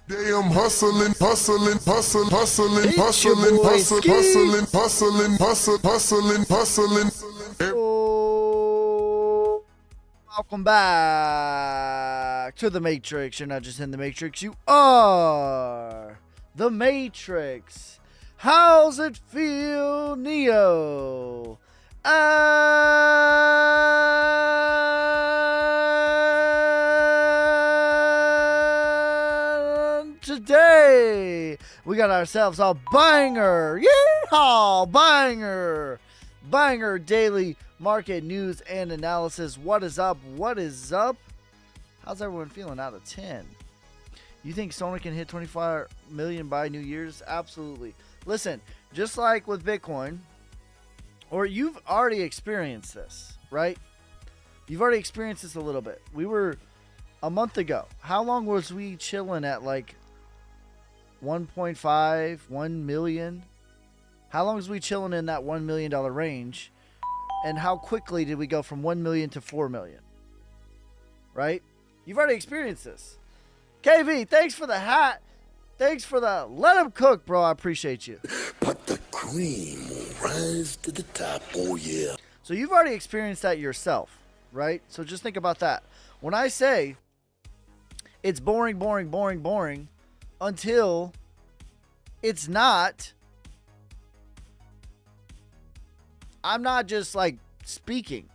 Damn hustling, hustling, hustling, hustling, It's your hustling, boy, hustling, Ski. hustling, hustling, hustling, hustling. Oh, welcome back to the Matrix. You're not just in the Matrix, you are the Matrix. How's it feel, Neo? And today we got ourselves a banger. Yeehaw, banger daily market news and analysis. What is up? What is up? How's everyone feeling out of 10? You think Sony can hit 25 million by New Year's? Absolutely. Listen, just like with Bitcoin, or you've already experienced this, right? You've already experienced this a little bit. We were a month ago. How long was we chilling at like 1.5, 1 million? How long was we chilling in that $1 million range? And how quickly did we go from 1 million to 4 million? Right? You've already experienced this. KV, thanks for the hat. Thanks for the let him cook, bro. I appreciate you. But the cream will rise to the top. Oh, yeah. So you've already experienced that yourself, right? So just think about that. When I say it's boring until it's not, I'm not just like speaking,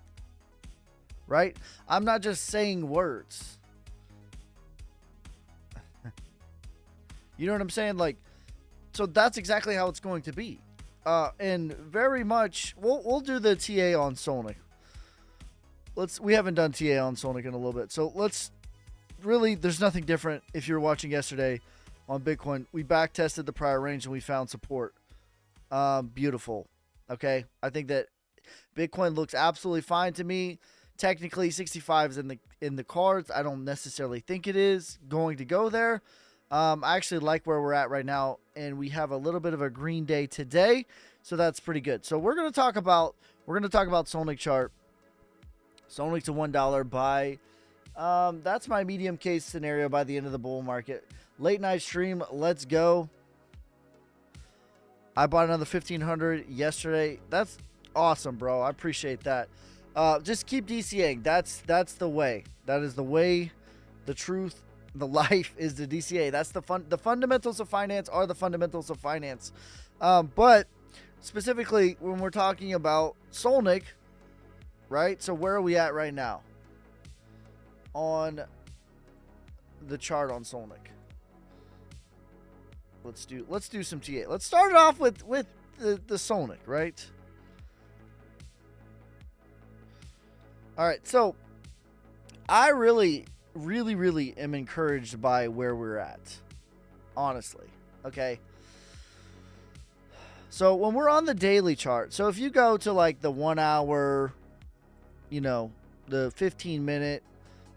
right? I'm not just saying words. You know what I'm saying? Like, so that's exactly how it's going to be. And very much, we'll do the TA on Sonic. We haven't done TA on Sonic in a little bit. So let's really, there's nothing different. If you were watching yesterday on Bitcoin, we back tested the prior range and we found support. Beautiful. Okay. I think that Bitcoin looks absolutely fine to me. Technically 65 is in the cards. I don't necessarily think it is going to go there. I actually like where we're at right now, and we have a little bit of a green day today, so that's pretty good. So we're gonna talk about Sonic chart. Sonic to $1 buy. That's my medium case scenario by the end of the bull market. Late night stream, let's go. I bought another 1,500 yesterday. That's awesome, bro. I appreciate that. Just keep DCAing. That's the way. That is the way. The truth. The life is the DCA. That's the fundamentals of finance are the fundamentals of finance. But specifically when we're talking about Solnick, right? So where are we at right now on the chart on Solnick? Let's do some TA. Let's start it off with the Solnick, right? All right. So I really am encouraged by where we're at, honestly. Okay, so when we're on the daily chart, so if you go to like the 1 hour, the 15-minute,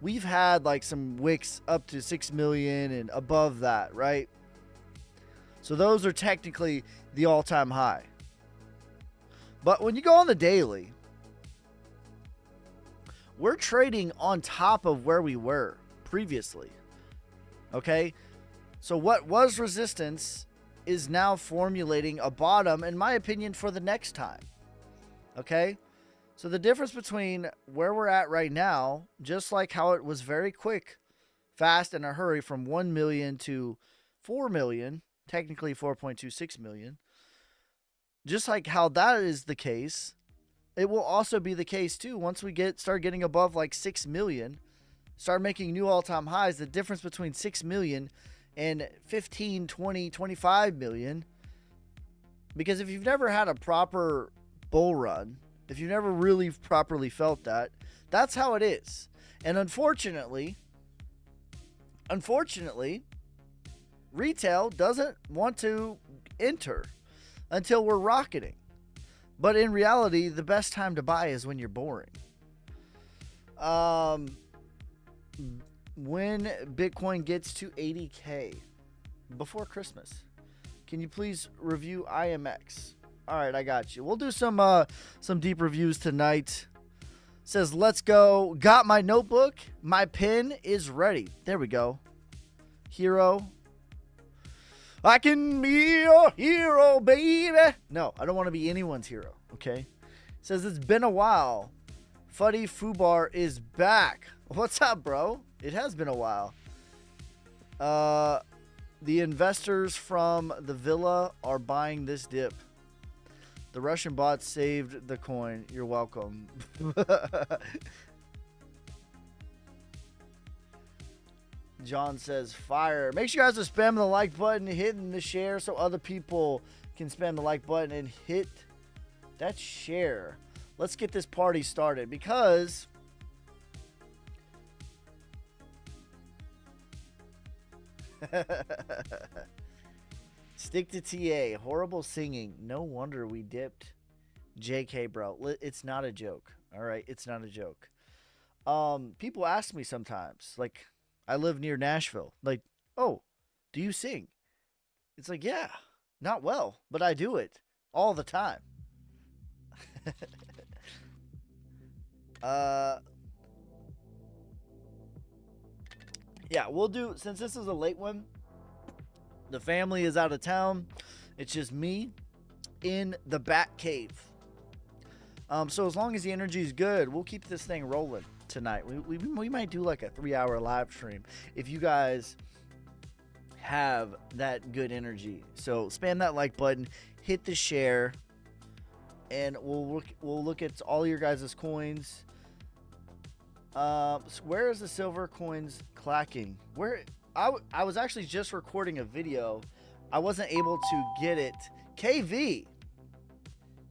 we've had like some wicks up to 6 million and above that, right? So those are technically the all-time high. But when you go on the daily, we're trading on top of where we were previously. Okay? So what was resistance is now formulating a bottom, in my opinion, for the next time. Okay? So the difference between where we're at right now, just like how it was very quick, fast, in a hurry from 1 million to 4 million, technically 4.26 million, just like how that is the case, it will also be the case too once we start getting above like 6 million, start making new all-time highs. The difference between 6 million and 15, 20, 25 million. Because if you've never had a proper bull run, if you've never really properly felt that, that's how it is. And unfortunately, retail doesn't want to enter until we're rocketing. But in reality, the best time to buy is when you're boring. When Bitcoin gets to 80K before Christmas, can you please review IMX? All right, I got you. We'll do some deep reviews tonight. Says, let's go. Got my notebook. My pen is ready. There we go. Hero I can be your hero, baby. No, I don't want to be anyone's hero, okay? Says it's been a while. Fuddy Fubar is back. What's up, bro? It has been a while. The investors from the villa are buying this dip. The Russian bot saved the coin. You're welcome. John says fire. Make sure you guys are spamming the like button, hitting the share so other people can spam the like button and hit that share. Let's get this party started because stick to TA. Horrible singing. No wonder we dipped. JK, bro. It's not a joke. All right, it's not a joke. People ask me sometimes, like, I live near Nashville. Like, oh, do you sing? It's like, yeah, not well, but I do it all the time. Yeah, we'll do, since this is a late one, the family is out of town. It's just me in the Bat Cave. So as long as the energy is good, we'll keep this thing rolling tonight. We might do like a 3-hour live stream if you guys have that good energy. So spam that like button, hit the share, and we'll look at all your guys' coins. Where is the silver coins clacking? Where I was actually just recording a video. I wasn't able to get it. KV,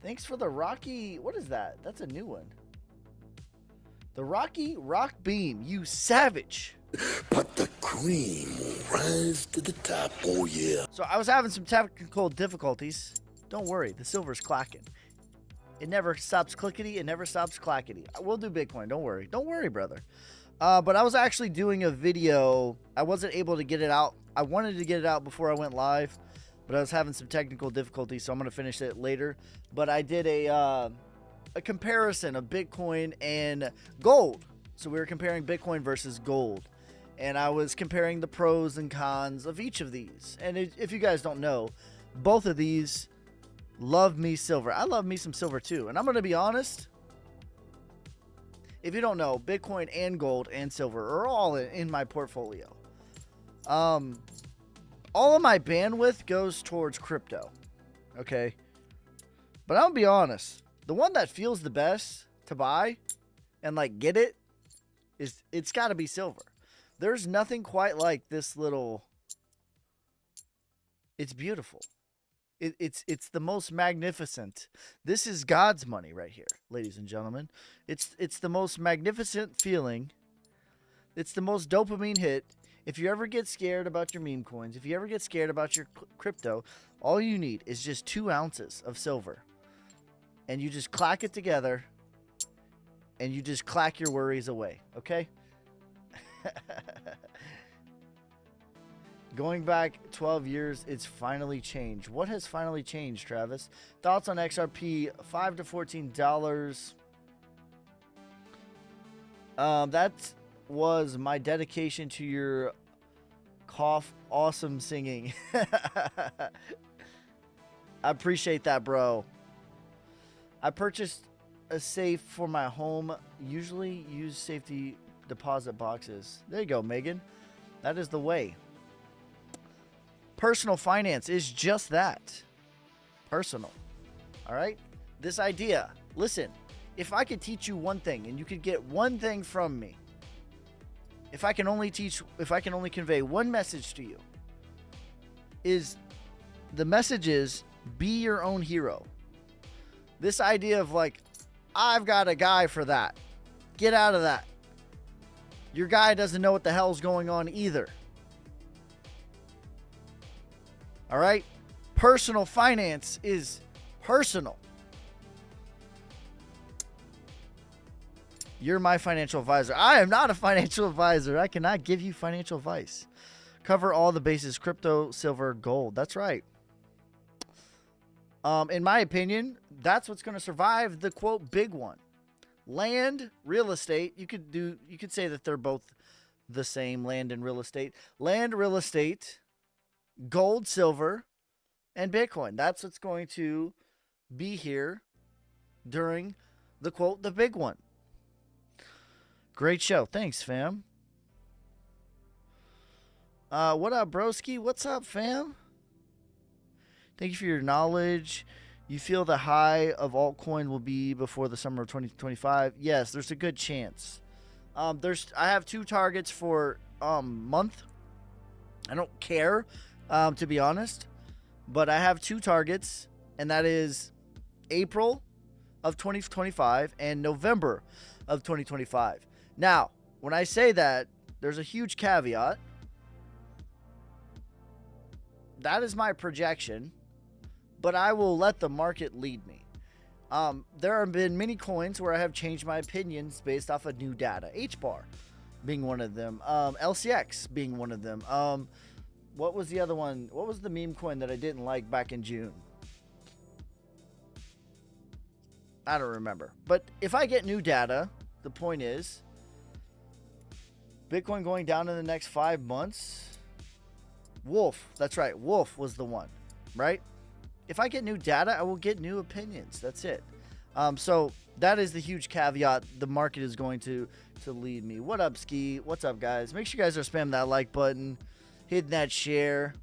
thanks for the Rocky. What is that? That's a new one. The Rocky Rock Beam, you savage. But the cream will rise to the top, oh yeah. So I was having some technical difficulties. Don't worry, the silver's clacking. It never stops clickety, it never stops clackety. We'll do Bitcoin, don't worry. Don't worry, brother. But I was actually doing a video. I wasn't able to get it out. I wanted to get it out before I went live, but I was having some technical difficulties, so I'm going to finish it later. But I did a comparison of Bitcoin and gold. So we were comparing Bitcoin versus gold. And I was comparing the pros and cons of each of these. And if you guys don't know, both of these love me silver. I love me some silver too. And I'm going to be honest. If you don't know, Bitcoin and gold and silver are all in my portfolio. All of my bandwidth goes towards crypto. Okay. But I'll be honest. The one that feels the best to buy and like get it is it's got to be silver. There's nothing quite like this little. It's beautiful. It's the most magnificent. This is God's money right here, ladies and gentlemen. It's the most magnificent feeling. It's the most dopamine hit. If you ever get scared about your meme coins, if you ever get scared about your crypto, all you need is just 2 ounces of silver. And you just clack it together. And you just clack your worries away. Okay? Going back 12 years, it's finally changed. What has finally changed, Travis? Thoughts on XRP, $5 to $14. That was my dedication to your cough awesome singing. I appreciate that, bro. I purchased a safe for my home. Usually use safety deposit boxes. There you go, Megan. That is the way. Personal finance is just that. Personal. All right? This idea. Listen, if I could teach you one thing and you could get one thing from me, if I can only convey one message to you, is the message is be your own hero. This idea of like, I've got a guy for that. Get out of that. Your guy doesn't know what the hell's going on either. All right? Personal finance is personal. You're my financial advisor. I am not a financial advisor. I cannot give you financial advice. Cover all the bases: crypto, silver, gold. That's right. In my opinion, that's what's going to survive the quote big one. Land, real estate. You could say that they're both the same, land and real estate. Land, real estate gold, silver, and Bitcoin. That's what's going to be here during the quote, the big one. Great show. Thanks, fam. What up, broski? What's up, fam? Thank you for your knowledge. You feel the high of altcoin will be before the summer of 2025? Yes, there's a good chance. I have 2 targets for month. I don't care, to be honest, but I have 2 targets, and that is April of 2025 and November of 2025. Now, when I say that, there's a huge caveat. That is my projection, but I will let the market lead me. There have been many coins where I have changed my opinions based off of new data. HBAR being one of them. LCX being one of them. What was the other one? What was the meme coin that I didn't like back in June? I don't remember. But if I get new data, the point is, Bitcoin going down in the next 5 months. Wolf, that's right. Wolf was the one, right? If I get new data, I will get new opinions. That's it. So that is the huge caveat. The market is going to lead me. What up, Ski? What's up, guys? Make sure you guys are spamming that like button, hitting that share,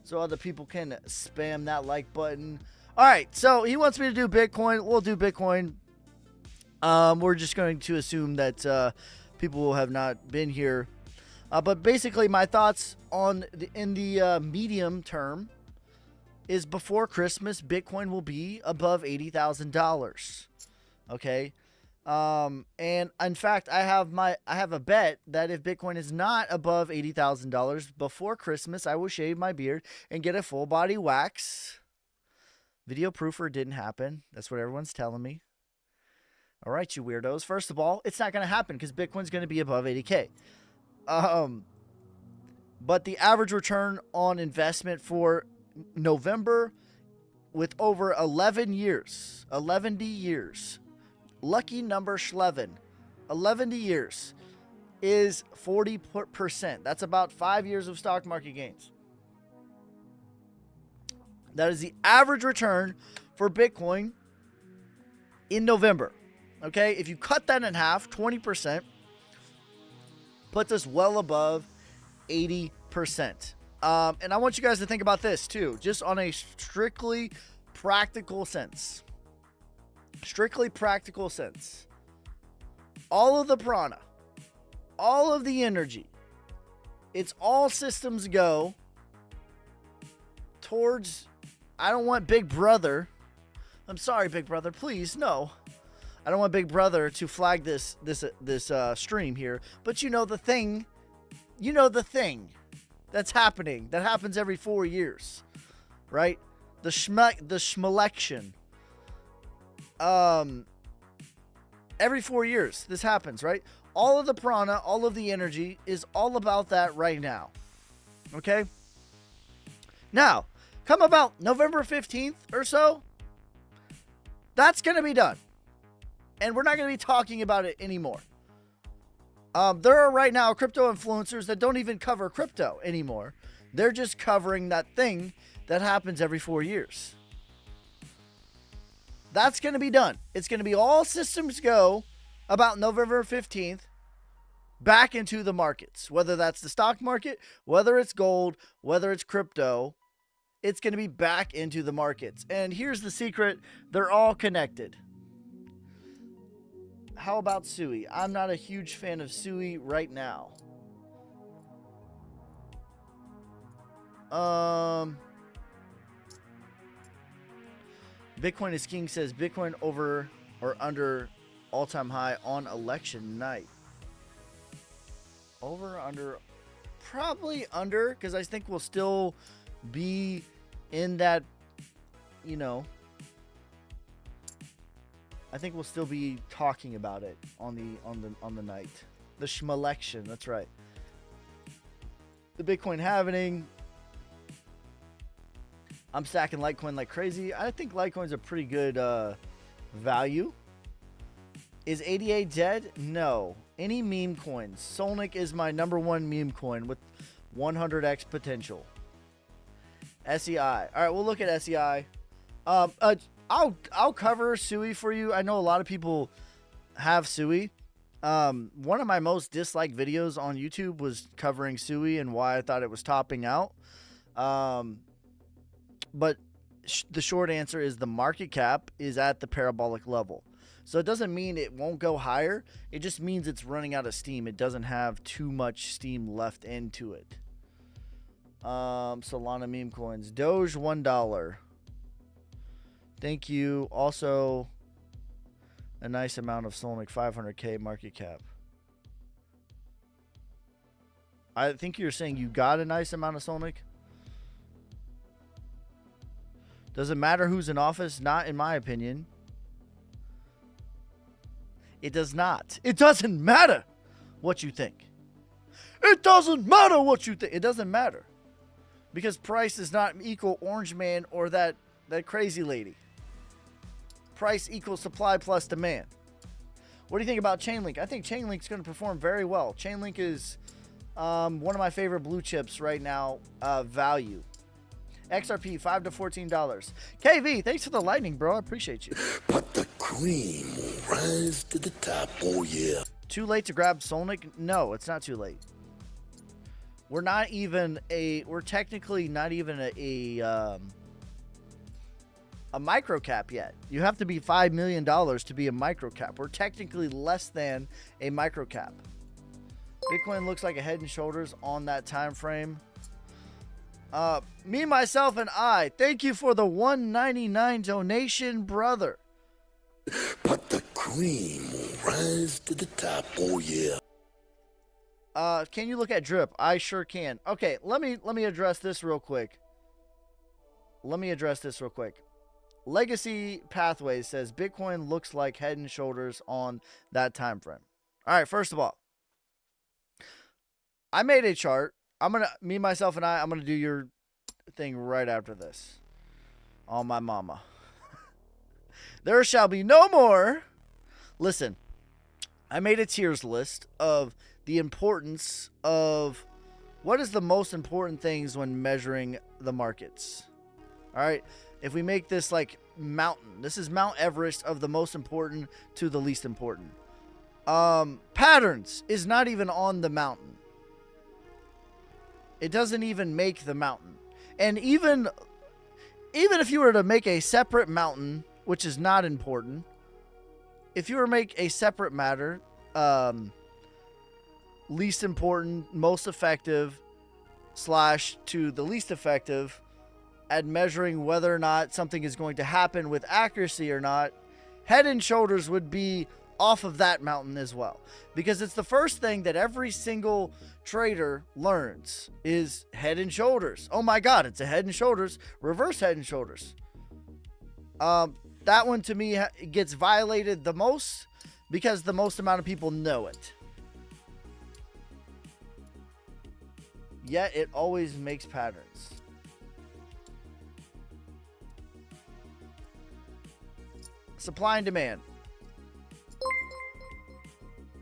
so other people can spam that like button. All right, so he wants me to do Bitcoin. We'll do Bitcoin. We're just going to assume that people will have not been here. But basically, my thoughts on in the medium term is before Christmas, Bitcoin will be above $80,000. Okay, and in fact, I have a bet that if Bitcoin is not above $80,000 before Christmas, I will shave my beard and get a full body wax. Video proofer didn't happen. That's what everyone's telling me. All right, you weirdos. First of all, it's not going to happen because Bitcoin's going to be above 80K. But the average return on investment for November with over 11 years, 11 years, lucky number 11 years is 40%. That's about 5 years of stock market gains. That is the average return for Bitcoin in November. Okay, if you cut that in half, 20%, puts us well above 80%. And I want you guys to think about this too, just on a strictly practical sense. Strictly practical sense. All of the prana, all of the energy, it's all systems go towards, I don't want Big Brother. I'm sorry, Big Brother, please, no. I don't want Big Brother to flag this stream here, but you know the thing that's happening, that happens every 4 years, right? The schmelection. Every 4 years this happens, right? All of the prana, all of the energy is all about that right now. Okay? Now, come about November 15th or so, that's going to be done. And we're not going to be talking about it anymore. There are right now crypto influencers that don't even cover crypto anymore. They're just covering that thing that happens every 4 years. That's going to be done. It's going to be all systems go about November 15th back into the markets. Whether that's the stock market, whether it's gold, whether it's crypto, it's going to be back into the markets. And here's the secret. They're all connected. How about Sui? I'm not a huge fan of Sui right now. Bitcoin is King says Bitcoin over or under all-time high on election night. Over or under? Probably under, because I think we'll still be in that, you know, I think we'll still be talking about it on the night. The schmelection, that's right. The Bitcoin halving. I'm stacking Litecoin like crazy. I think Litecoin's a pretty good value. Is 88 dead? No. Any meme coins. Solnic is my #1 meme coin with 100x potential. SEI. All right, we'll look at SEI. I'll cover SUI for you. I know a lot of people have SUI. One of my most disliked videos on YouTube was covering SUI and why I thought it was topping out. But the short answer is the market cap is at the parabolic level. So it doesn't mean it won't go higher. It just means it's running out of steam. It doesn't have too much steam left into it. Solana meme coins. Doge, $1. Thank you. Also, a nice amount of Solanic, 500K market cap. I think you're saying you got a nice amount of Solanic. Does it matter who's in office? Not in my opinion. It does not. It doesn't matter what you think. It doesn't matter what you think. It doesn't matter. Because price does not equal Orange Man or that crazy lady. Price equals supply plus demand. What do you think about Chainlink? I think Chainlink's going to perform very well. Chainlink is one of my favorite blue chips right now. Value. XRP, $5 to $14. KV, thanks for the lightning, bro. I appreciate you. But the cream will rise to the top, oh yeah. Too late to grab Solanic? No, it's not too late. We're technically not even a micro cap yet. You have to be $5 million to be a micro cap. We're technically less than a micro cap. Bitcoin looks like a head and shoulders on that time frame. Me, myself, and I. Thank you for the $1.99 donation, brother. But the cream will rise to the top, oh yeah. Can you look at drip? I sure can. Okay, let me address this real quick. Legacy Pathways says Bitcoin looks like head and shoulders on that time frame. All right, first of all, I made a chart. I'm gonna do your thing right after this. On my mama. There shall be no more. Listen, I made a tiers list of the importance of what is the most important things when measuring the markets. All right. If we make this like mountain, this is Mount Everest of the most important to the least important. Patterns is not even on the mountain. It doesn't even make the mountain. And even if you were to make a separate mountain, which is not important, if you were to make a separate matter, least important, most effective, / to the least effective at measuring whether or not something is going to happen with accuracy or not, head and shoulders would be off of that mountain as well. Because it's the first thing that every single trader learns is head and shoulders. Oh my God, it's a head and shoulders, reverse head and shoulders. That one to me gets violated the most because the most amount of people know it. Yet it always makes patterns. Supply and demand.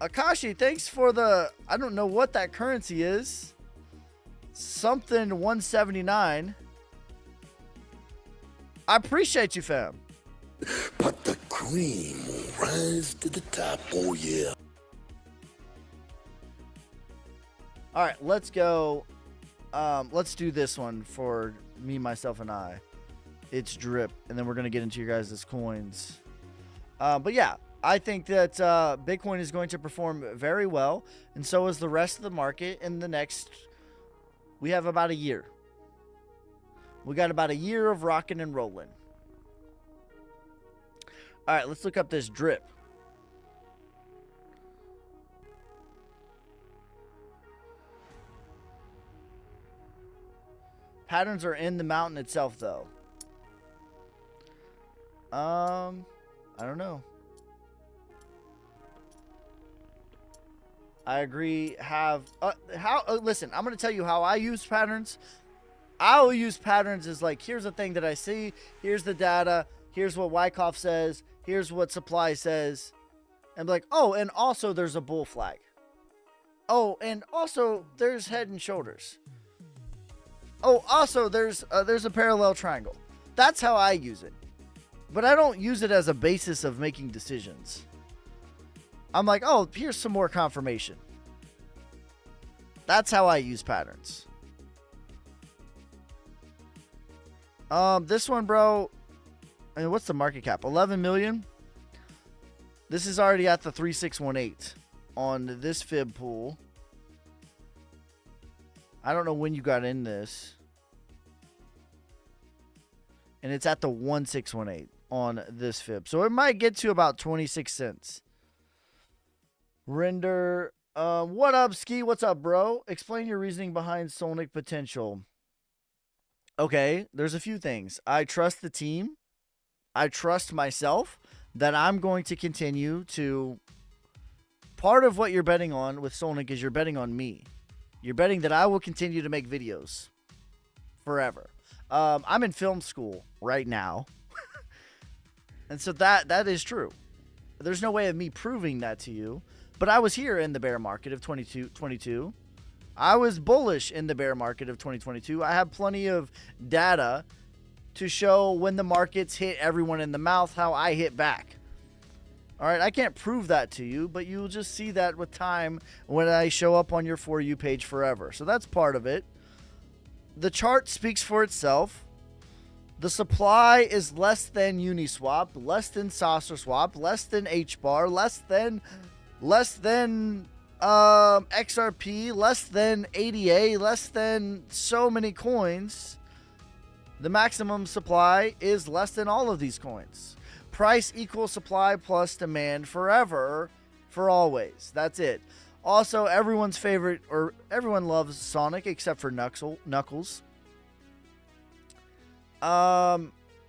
Akashi, thanks for the, I don't know what that currency is. Something 179. I appreciate you, fam. But the cream will rise to the top, oh yeah. All right, let's go. Let's do this one for me, myself, and I. It's drip, and then we're going to get into your guys' coins. But yeah, I think that Bitcoin is going to perform very well, and so is the rest of the market in the next, we have about a year. We got about a year of rocking and rolling. All right, let's look up this drip. Patterns are in the mountain itself, though. I don't know. I agree. Listen, I'm going to tell you how I use patterns. I'll use patterns as like, here's the thing that I see. Here's the data. Here's what Wyckoff says. Here's what supply says. And be like, oh, and also there's a bull flag. Oh, and also there's head and shoulders. Oh, also, there's a parallel triangle. That's how I use it. But I don't use it as a basis of making decisions. I'm like, oh, here's some more confirmation. That's how I use patterns. This one, bro, I mean, what's the market cap? 11 million? This is already at the 3618 on this fib pool. I don't know when you got in this. And it's at the 1618 on this fib. So it might get to about 26 cents. Render. What up, Ski? What's up, bro? Explain your reasoning behind Sonic potential. Okay, there's a few things. I trust the team. I trust myself that I'm going to continue to... Part of what you're betting on with Sonic is you're betting on me. You're betting that I will continue to make videos forever. I'm in film school right now. And so that is true. There's no way of me proving that to you. But I was here in the bear market of 2022. I was bullish in the bear market of 2022. I have plenty of data to show when the markets hit everyone in the mouth, how I hit back. All right, I can't prove that to you, but you'll just see that with time when I show up on your For You page forever. So that's part of it. The chart speaks for itself. The supply is less than Uniswap, less than Saucer Swap, less than HBAR, less than XRP, less than ADA, less than so many coins. The maximum supply is less than all of these coins. Price equals supply plus demand forever, for always. That's it. Also, everyone's favorite, or everyone loves Sonic except for Knuckles. I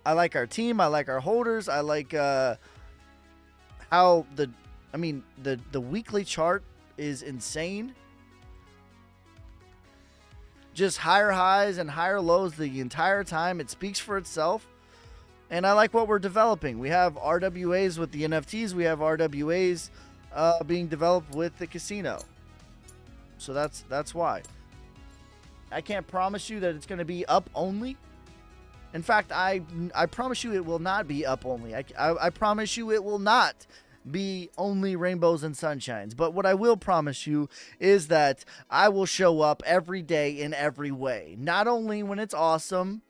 like our team. I like our holders. I like how the weekly chart is insane. Just higher highs and higher lows the entire time. It speaks for itself. And I like what we're developing. We have RWAs with the NFTs. We have RWAs being developed with the casino. So that's why. I can't promise you that it's going to be up only. In fact, I promise you it will not be up only. I promise you it will not be only rainbows and sunshines. But what I will promise you is that I will show up every day in every way. Not only when it's awesome,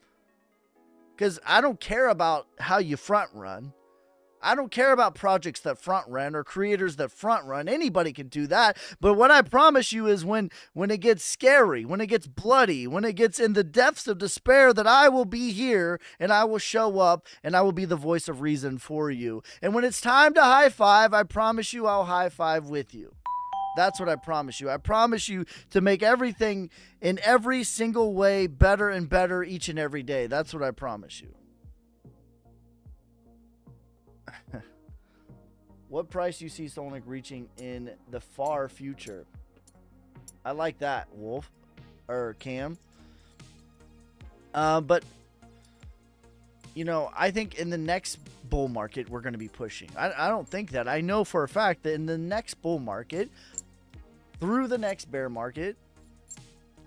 because I don't care about how you front run. I don't care about projects that front run or creators that front run. Anybody can do that. But what I promise you is when it gets scary, when it gets bloody, when it gets in the depths of despair, that I will be here and I will show up and I will be the voice of reason for you. And when it's time to high five, I promise you I'll high five with you. That's what I promise you. I promise you to make everything in every single way better and better each and every day. That's what I promise you. What price do you see Sonic reaching in the far future? I like that, Wolf. Or Cam. But, you know, I think in the next bull market, we're going to be pushing. I don't think that. I know for a fact that in the next bull market, through the next bear market,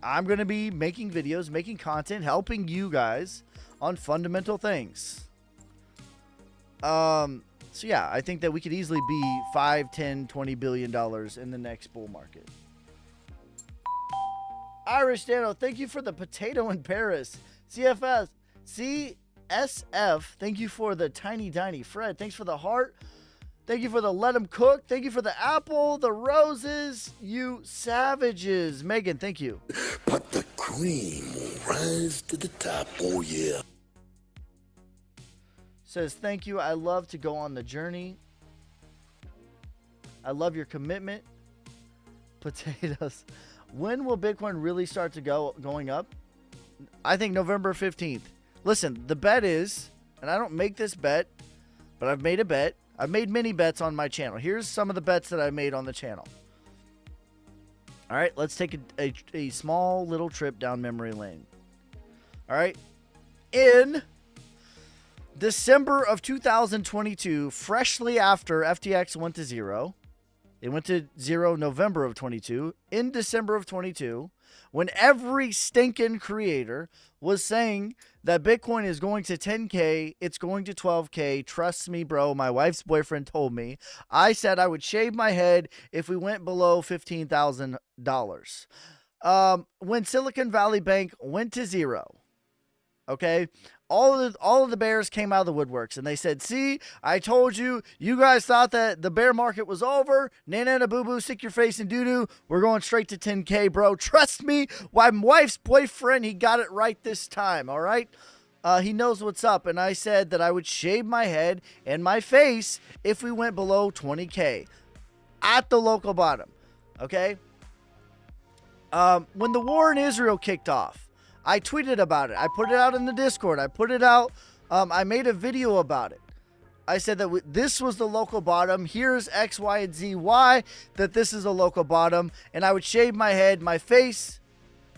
I'm going to be making videos, making content, helping you guys on fundamental things. So yeah, I think that we could easily be $5, $10, $20 billion in the next bull market. Irish Dano, thank you for the potato in Paris. CSF, thank you for the tiny diny. Fred, thanks for the heart. Thank you for the let 'em cook. Thank you for the apple, the roses, you savages. Megan, thank you. But the cream will rise to the top, oh yeah. Says, thank you. I love to go on the journey. I love your commitment. Potatoes. When will Bitcoin really start to going up? I think November 15th. Listen, the bet is, and I don't make this bet, but I've made a bet. I've made many bets on my channel. Here's some of the bets that I made on the channel. All right, let's take a small little trip down memory lane. All right. In December of 2022, freshly after FTX went to zero, it went to zero November of 22. In December of 22, when every stinking creator was saying that Bitcoin is going to 10K, it's going to 12K. Trust me, bro. My wife's boyfriend told me. I said I would shave my head if we went below $15,000. When Silicon Valley Bank went to zero, okay, all of the bears came out of the woodworks and they said, see, I told you, you guys thought that the bear market was over. Nana boo boo, stick your face in doo doo. We're going straight to 10K, bro. Trust me, my wife's boyfriend, he got it right this time, all right? He knows what's up. And I said that I would shave my head and my face if we went below 20K at the local bottom, okay? When the war in Israel kicked off, I tweeted about it. I put it out in the Discord. I put it out. I made a video about it. I said that this was the local bottom. Here's X, Y, and Z, Y, that this is a local bottom. And I would shave my head, my face,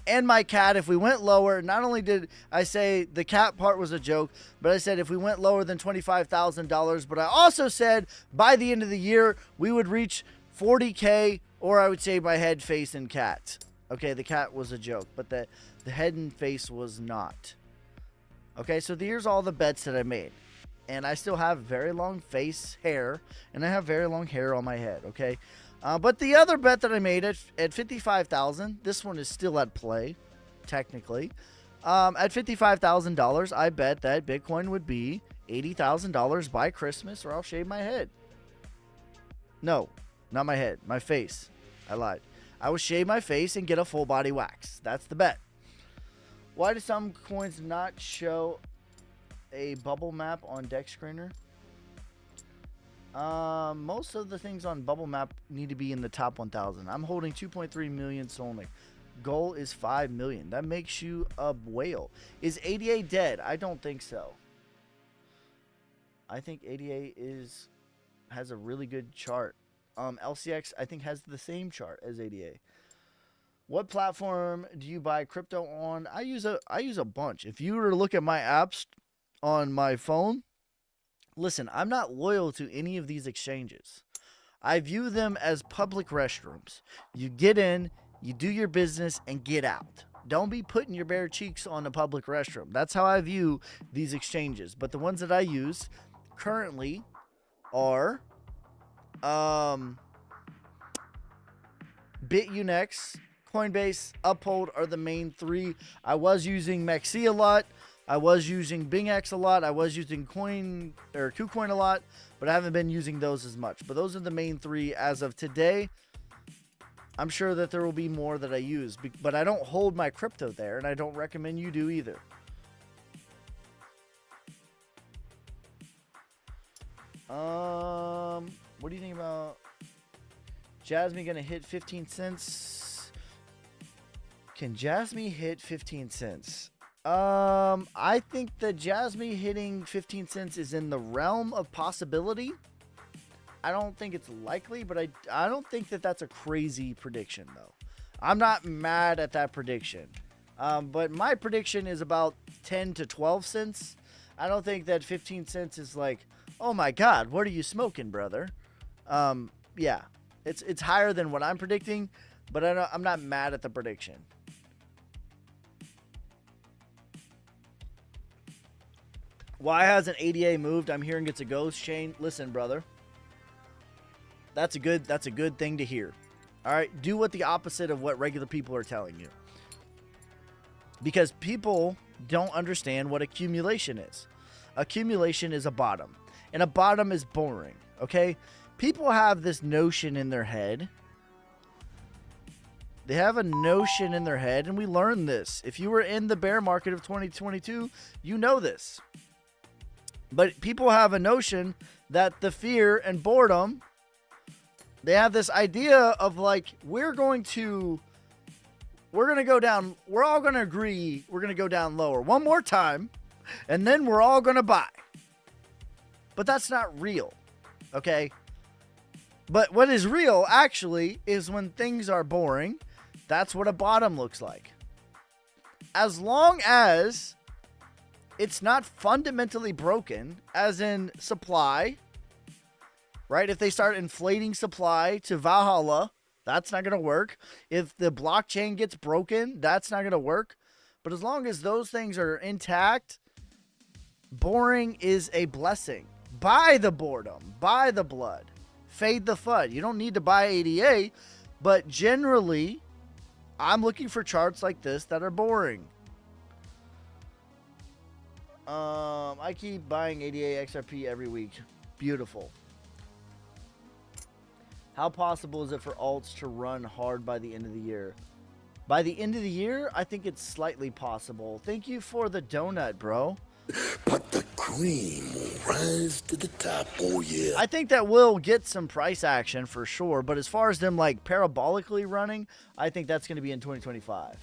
and my cat if we went lower. Not only did I say the cat part was a joke, but I said if we went lower than $25,000. But I also said by the end of the year, we would reach 40K, or I would shave my head, face, and cat. Okay, the cat was a joke, but the head and face was not. Okay, so here's all the bets that I made. And I still have very long face hair, and I have very long hair on my head, okay? But the other bet that I made at $55,000, this one is still at play, technically. At $55,000, I bet that Bitcoin would be $80,000 by Christmas, or I'll shave my head. No, not my head, my face. I lied. I would shave my face and get a full body wax. That's the bet. Why do some coins not show a bubble map on Deck Screener? Most of the things on bubble map need to be in the top 1,000. I'm holding 2.3 million Solnic. Goal is 5 million. That makes you a whale. Is ADA dead? I don't think so. I think ADA has a really good chart. LCX I think has the same chart as ADA. What platform do you buy crypto on? I use a bunch. If you were to look at my apps on my phone, listen, I'm not loyal to any of these exchanges. I view them as public restrooms. You get in, you do your business, and get out. Don't be putting your bare cheeks on a public restroom. That's how I view these exchanges. But the ones that I use currently are BitUnex, Coinbase, Uphold are the main three. I was using Maxi a lot. I was using BingX a lot. I was using KuCoin a lot, but I haven't been using those as much. But those are the main three as of today. I'm sure that there will be more that I use, but I don't hold my crypto there, and I don't recommend you do either. What do you think about Jasmine gonna hit 15 cents? Can Jasmine hit 15 cents? I think that Jasmine hitting 15 cents is in the realm of possibility. I don't think it's likely, but I don't think that that's a crazy prediction, though. I'm not mad at that prediction. But my prediction is about 10 to 12 cents. I don't think that 15 cents is like, oh my God, what are you smoking, brother? Yeah, it's higher than what I'm predicting, but I'm not mad at the prediction. Why hasn't ADA moved? I'm hearing it's a ghost chain. Listen, brother. That's a good thing to hear. All right, do what the opposite of what regular people are telling you. Because people don't understand what accumulation is. Accumulation is a bottom, and a bottom is boring, okay? People have this notion in their head. They have a notion in their head, and we learned this. If you were in the bear market of 2022, you know this. But people have a notion that the fear and boredom, they have this idea of like, we're going to go down. We're all going to agree. We're going to go down lower one more time, and then we're all going to buy. But that's not real. Okay. But what is real actually is when things are boring, that's what a bottom looks like. As long as it's not fundamentally broken, as in supply, right? If they start inflating supply to Valhalla, That's not going to work. If the blockchain gets broken, that's not going to work. But as long as those things are intact, boring is a blessing. Buy the boredom, buy the blood, fade the FUD. You don't need to buy ADA, but generally, I'm looking for charts like this that are boring. I keep buying ADA XRP every week. Beautiful. How possible is it for alts to run hard by the end of the year? By the end of the year, I think it's slightly possible. Thank you for the donut, bro. But the cream will rise to the top, oh yeah. I think that will get some price action for sure, but as far as them like parabolically running, I think that's going to be in 2025.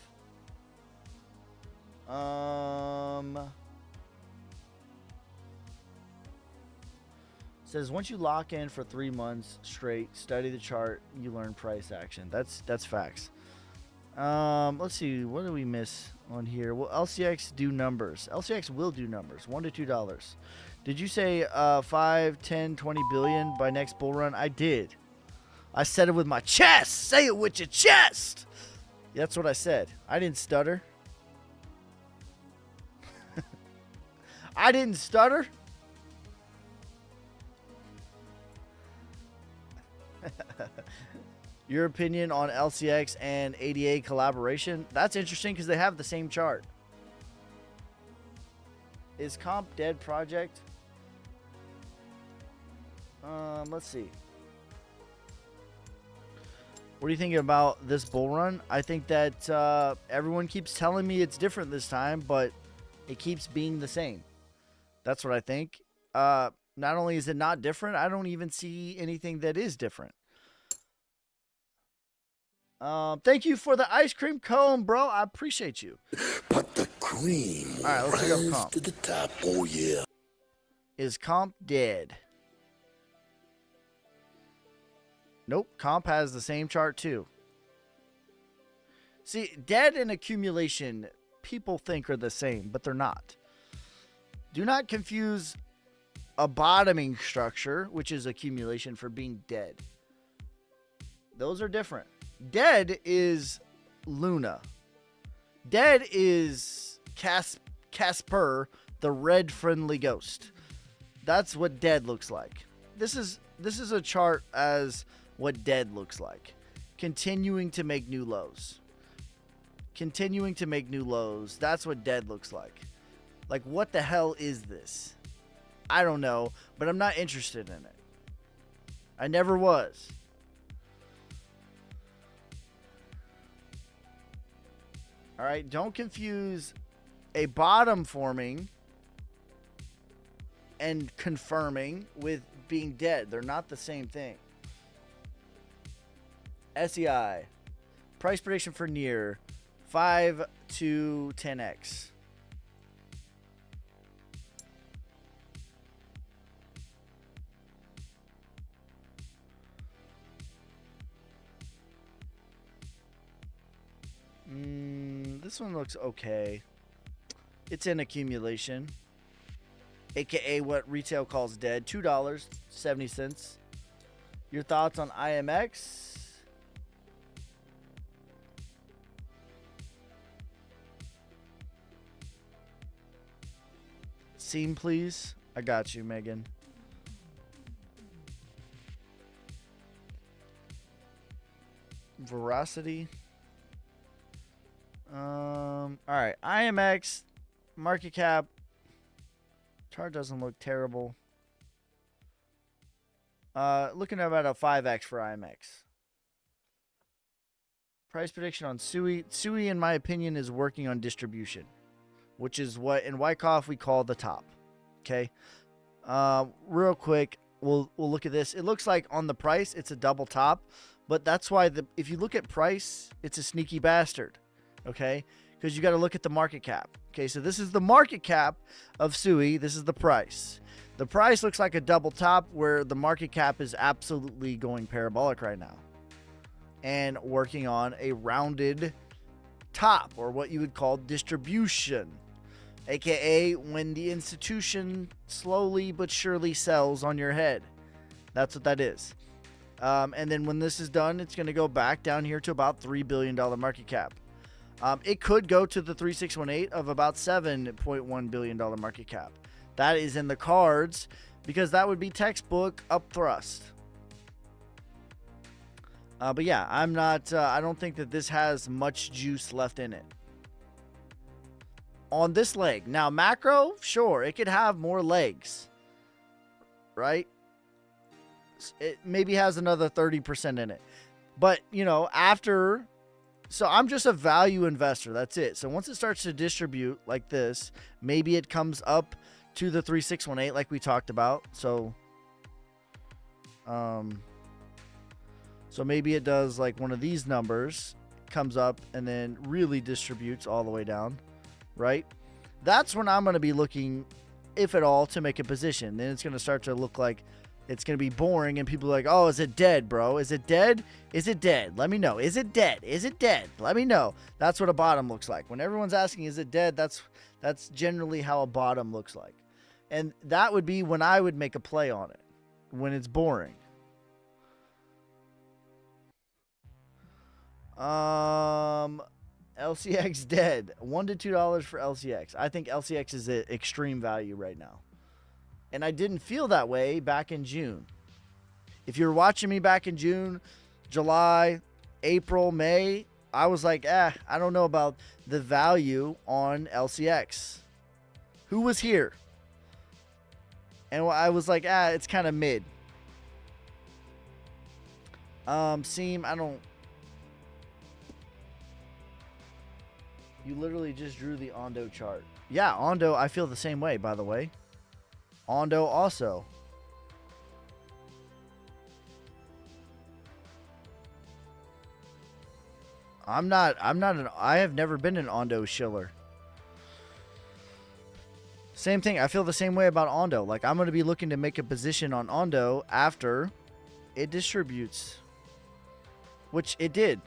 Says once you lock in for 3 months straight, study the chart, you learn price action. That's facts. Let's see, what do we miss on here? Will LCX do numbers? LCX will do numbers, $1 to $2. Did you say 5, 10, 20 billion by next bull run? I did. I said it with my chest. Say it with your chest. That's what I said. I didn't stutter. I didn't stutter. Your opinion on LCX and ADA collaboration? That's interesting because they have the same chart. Is comp dead project? Let's see. What are you thinking about this bull run? I think that everyone keeps telling me it's different this time, but it keeps being the same. That's what I think. Not only is it not different, I don't even see anything that is different. Thank you for the ice cream cone, bro. I appreciate you. But the cream will All right, let's look up rise comp. to the top, oh yeah. Is comp dead? Nope, comp has the same chart too. See, dead and accumulation, people think are the same, but they're not. Do not confuse a bottoming structure, which is accumulation, for being dead. Those are different. Dead is Luna. Dead is Casper, the red friendly ghost. That's what dead looks like. This is a chart as what dead looks like. Continuing to make new lows. Continuing to make new lows. That's what dead looks like. Like, what the hell is this? I don't know, but I'm not interested in it. I never was. All right, don't confuse a bottom forming and confirming with being dead. They're not the same thing. SEI. Price prediction for near 5 to 10x. This one looks okay. It's in accumulation, aka what retail calls dead. $2.70. Your thoughts on IMX? Scene, please. I got you, Megan. Veracity. All right, IMX market cap chart doesn't look terrible. Looking at about a 5x for IMX. Price prediction on SUI. SUI, in my opinion, is working on distribution, which is what in Wyckoff we call the top. Okay. Real quick, we'll look at this. It looks like on the price it's a double top, but that's why if you look at price, it's a sneaky bastard. Okay, because you got to look at the market cap. Okay, so this is the market cap of SUI. This is the price. The price looks like a double top where the market cap is absolutely going parabolic right now and working on a rounded top, or what you would call distribution, aka when the institution slowly but surely sells on your head. That's what that is. And then when this is done, it's going to go back down here to about $3 billion market cap. It could go to the 3618 of about $7.1 billion market cap. That is in the cards because that would be textbook up thrust. But yeah, I'm not, I don't think that this has much juice left in it. On this leg. Now, macro, sure, it could have more legs. Right? It maybe has another 30% in it. But, you know, after... So I'm just a value investor. That's it. So once it starts to distribute like this, maybe it comes up to the 3618 like we talked about. So maybe it does like one of these numbers, comes up and then really distributes all the way down, right? That's when I'm going to be looking, if at all, to make a position. Then it's going to start to look like it's going to be boring and people are like, oh, is it dead, bro? Is it dead? Is it dead? Let me know. Is it dead? Is it dead? Let me know. That's what a bottom looks like. When everyone's asking, is it dead? That's generally how a bottom looks like. And that would be when I would make a play on it, when it's boring. LCX dead. $1 to $2 for LCX. I think LCX is at extreme value right now. And I didn't feel that way back in June. If you were watching me back in June, July, April, May, I was like, I don't know about the value on LCX. Who was here? And I was like, it's kind of mid. Seem, I don't. You literally just drew the Ondo chart. Yeah, Ondo, I feel the same way, by the way. Ondo also. I have never been an Ondo shiller. Same thing. I feel the same way about Ondo. Like, I'm going to be looking to make a position on Ondo after it distributes. Which it did,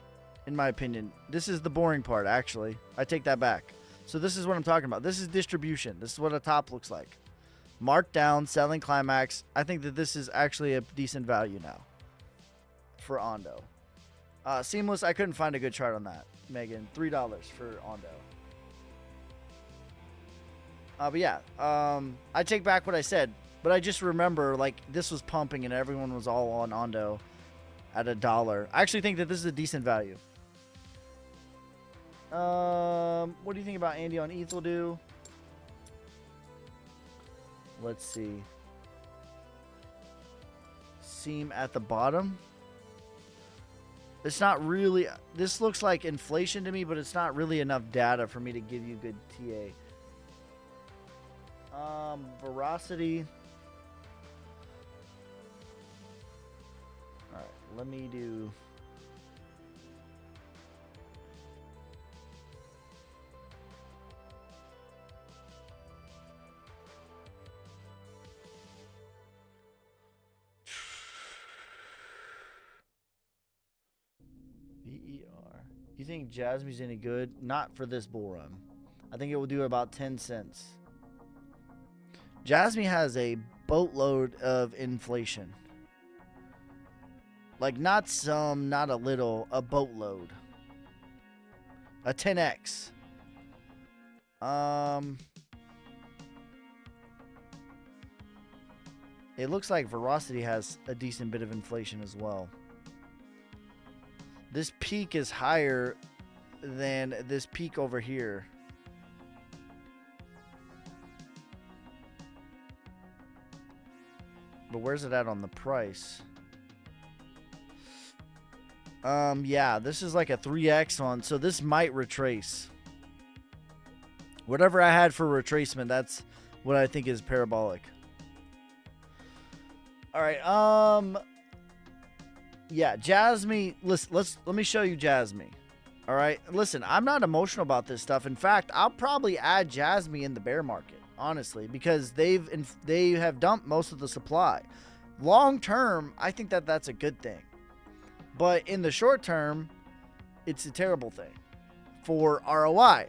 in my opinion. This is the boring part, actually. I take that back. So this is what I'm talking about. This is distribution. This is what a top looks like. Marked down, selling climax. I think that this is actually a decent value now for Ondo. Seamless, I couldn't find a good chart on that, Megan. $3 for Ondo. But yeah, I take back what I said, but I just remember like this was pumping and everyone was all on Ondo at $1. I actually think that this is a decent value. What do you think about Andy on ETH will do? Let's see. Seam at the bottom. It's not really... This looks like inflation to me, but it's not really enough data for me to give you good TA. Veracity. Alright, let me do... You think Jasmine's any good? Not for this bull run. I think it will do about 10 cents. Jasmine has a boatload of inflation. Like not some, not a little, a boatload. A 10x. It looks like Veracity has a decent bit of inflation as well. This peak is higher than this peak over here. But where's it at on the price? Yeah, this is like a 3x on, so this might retrace. Whatever I had for retracement, that's what I think is parabolic. All right, yeah, Jasmine, let me show you Jasmine. All right, listen, I'm not emotional about this stuff. In fact, I'll probably add Jasmine in the bear market, honestly, because they have dumped most of the supply. Long term, I think that that's a good thing. But in the short term, it's a terrible thing for ROI,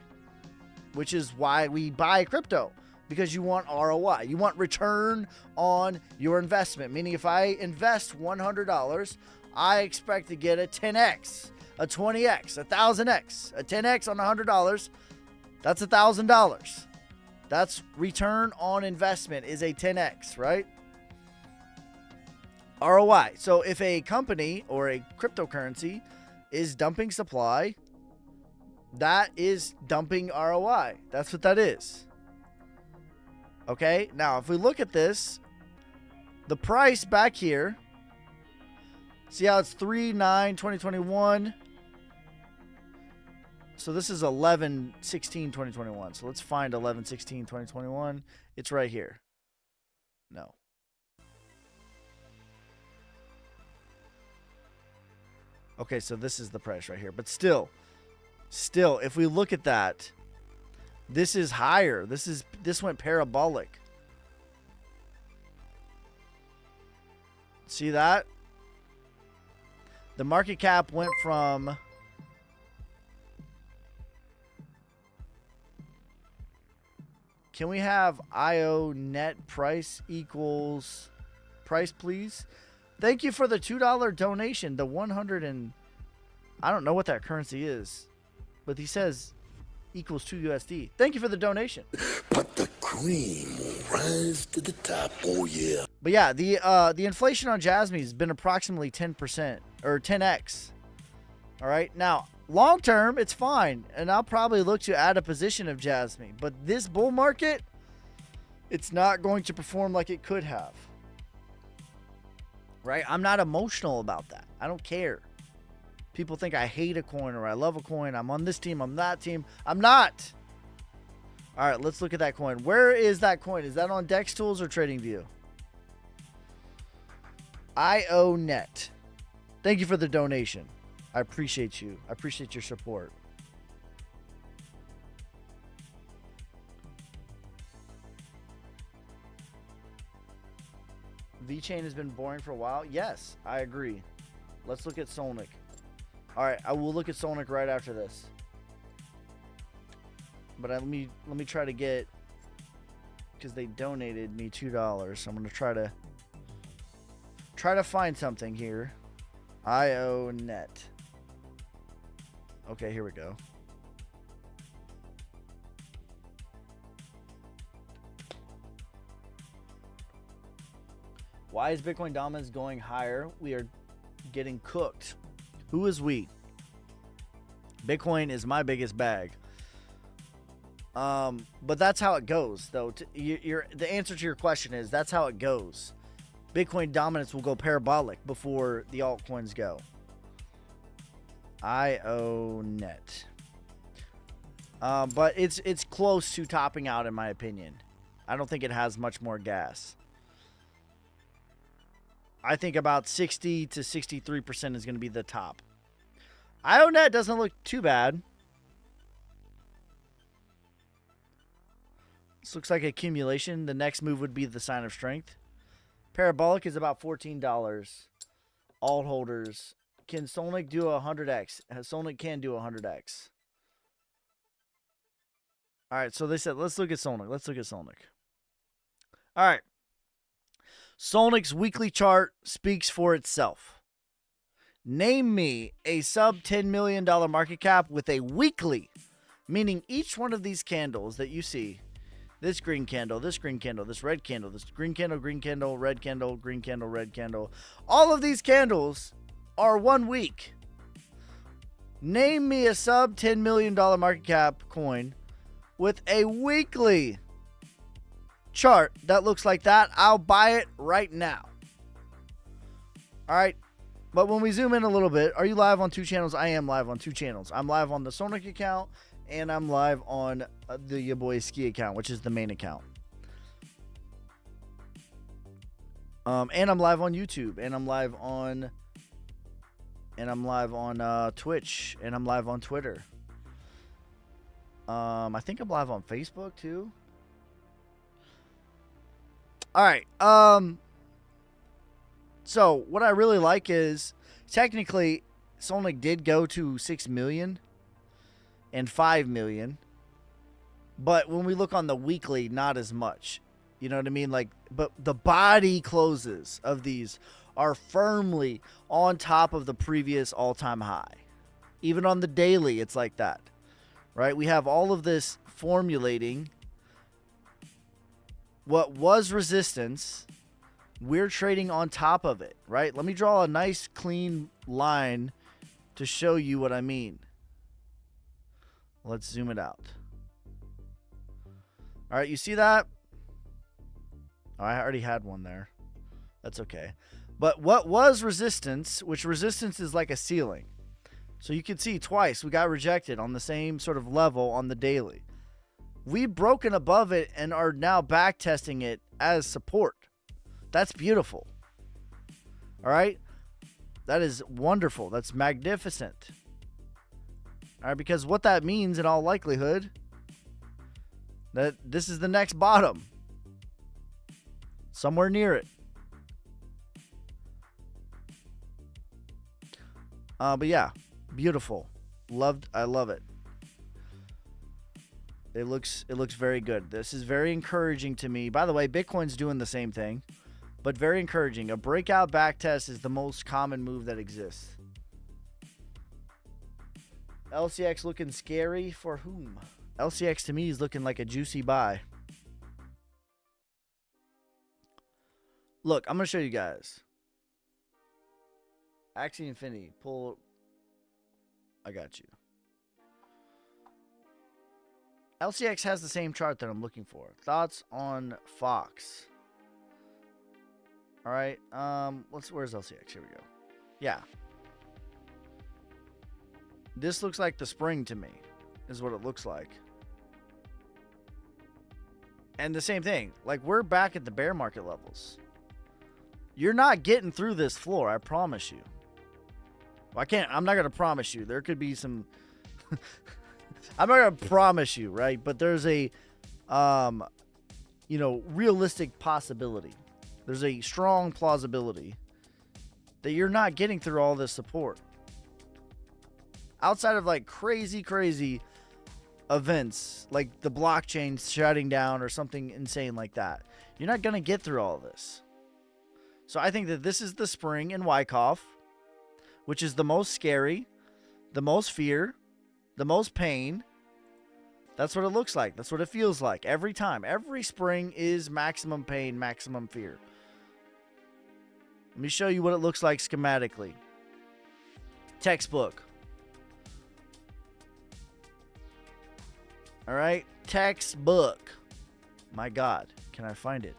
which is why we buy crypto. because you want ROI. You want return on your investment. Meaning if I invest $100, I expect to get a 10x, a 20x, a 1000x, a 10x on $100. That's $1,000. That's return on investment is a 10x, right? ROI. So if a company or a cryptocurrency is dumping supply, that is dumping ROI. That's what that is. Okay, now if we look at this, the price back here, see how it's 3/9/2021. So this is 11/16/2021. So let's find 11/16/2021. It's right here. No. Okay, so this is the price right here. But still, if we look at that, this is higher. This went parabolic. See that? The market cap went from Can we have IO net price equals price, please? Thank you for the $2 donation. The 100 and I don't know what that currency is, but he says equals 2 USD. Thank you for the donation. But the cream will rise to the top, oh yeah. But yeah, the inflation on Jasmine has been approximately 10% or 10x. All right, now long term it's fine, and I'll probably look to add a position of Jasmine. But this bull market, it's not going to perform like it could have. Right? I'm not emotional about that. I don't care. People think I hate a coin or I love a coin. I'm on this team. I'm that team. I'm not. All right, let's look at that coin. Where is that coin? Is that on Dex Tools or TradingView? IONet. Thank you for the donation. I appreciate you. I appreciate your support. VeChain has been boring for a while. Yes, I agree. Let's look at Solnic. All right, I will look at Solnic right after this. But let me try to get, because they donated me $2, so I'm gonna try to find something here. IONet. Okay, here we go. Why is Bitcoin dominance going higher? We are getting cooked. Who is we? Bitcoin is my biggest bag. But that's how it goes, though. The answer to your question is that's how it goes. Bitcoin dominance will go parabolic before the altcoins go. IONet. But it's close to topping out, in my opinion. I don't think it has much more gas. I think about 60 to 63% is going to be the top. IONet doesn't look too bad. This looks like accumulation. The next move would be the sign of strength. Parabolic is about $14. Alt holders. Can Solnic do 100x? Solnic can do 100x. All right, so they said, let's look at Solnic. Let's look at Solnic. All right. Solnic's weekly chart speaks for itself. Name me a sub $10 million market cap with a weekly, meaning each one of these candles that you see, this green candle, this green candle, this red candle, this green candle, red candle, green candle, red candle. All of these candles are 1 week. Name me a sub $10 million market cap coin with a weekly chart that looks like that. I'll buy it right now. All right. But when we zoom in a little bit, are you live on 2 channels? I am live on 2 channels. I'm live on the Solnic account, and I'm live on the Your Boy Ski account, which is the main account. And I'm live on YouTube, and I'm live on Twitch, and I'm live on Twitter. I think I'm live on Facebook too. All right. So what I really like is technically Solnic did go to 6 million and 5 million, But when we look on the weekly, not as much. You know what I mean? Like, but the body closes of these are firmly on top of the previous all-time high. Even on the daily, it's like that, right? We have all of this formulating what was resistance. We're trading on top of it, right? Let me draw a nice clean line to show you what I mean. Let's zoom it out. All right, you see that? Oh, I already had one there. That's okay. But what was resistance, which resistance is like a ceiling. So you can see twice we got rejected on the same sort of level on the daily. We've broken above it and are now back testing it as support. That's beautiful. All right? That is wonderful. That's magnificent. All right, because what that means in all likelihood, that this is the next bottom. Somewhere near it. But yeah, beautiful. I love it. It looks very good. This is very encouraging to me. By the way, Bitcoin's doing the same thing, but very encouraging. A breakout backtest is the most common move that exists. LCX looking scary for whom? LCX to me is looking like a juicy buy. Look, I'm going to show you guys. Axie Infinity. Pull. I got you. LCX has the same chart that I'm looking for. Thoughts on Fox? All right. Where's LCX? Here we go. Yeah. This looks like the spring to me, is what it looks like. And the same thing. Like, we're back at the bear market levels. You're not getting through this floor, I promise you. Well, I'm not going to promise you. There could be some... I'm not going to promise you, right? But there's a, realistic possibility. There's a strong plausibility that you're not getting through all this support. Outside of like crazy events, like the blockchain shutting down or something insane like that, you're not going to get through all this. So I think that this is the spring in Wyckoff, which is the most scary, the most fear, the most pain. That's what it looks like. That's what it feels like every time. Every spring is maximum pain, maximum fear. Let me show you what it looks like schematically. Textbook. All right, textbook. My God, can I find it?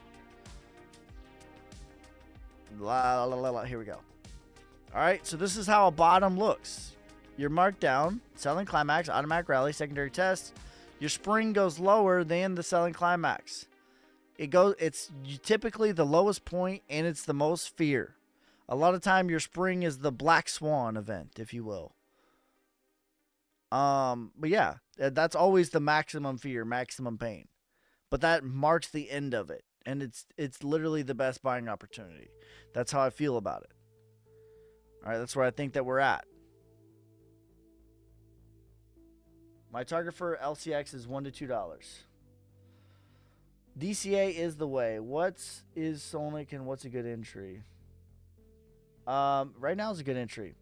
Here we go. All right, so this is how a bottom looks. You're marked down, selling climax, automatic rally, secondary test. Your spring goes lower than the selling climax. It's typically the lowest point and it's the most fear. A lot of time your spring is the black swan event, if you will. But yeah, that's always the maximum fear, maximum pain. But that marks the end of it. And it's literally the best buying opportunity. That's how I feel about it. All right, that's where I think that we're at. My target for LCX is $1 to $2. DCA is the way. What is Sonic and what's a good entry? Right now is a good entry.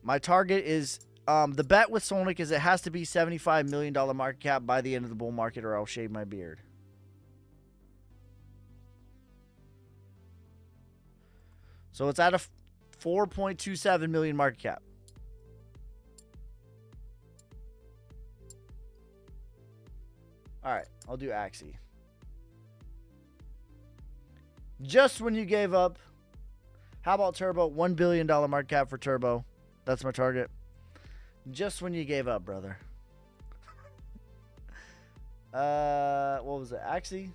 My target is the bet with Sonic is it has to be $75 million market cap by the end of the bull market or I'll shave my beard. So it's at a 4.27 million market cap. All right, I'll do Axie. Just when you gave up. How about Turbo? $1 billion market cap for Turbo. That's my target. Just when you gave up, brother. What was it? Axie?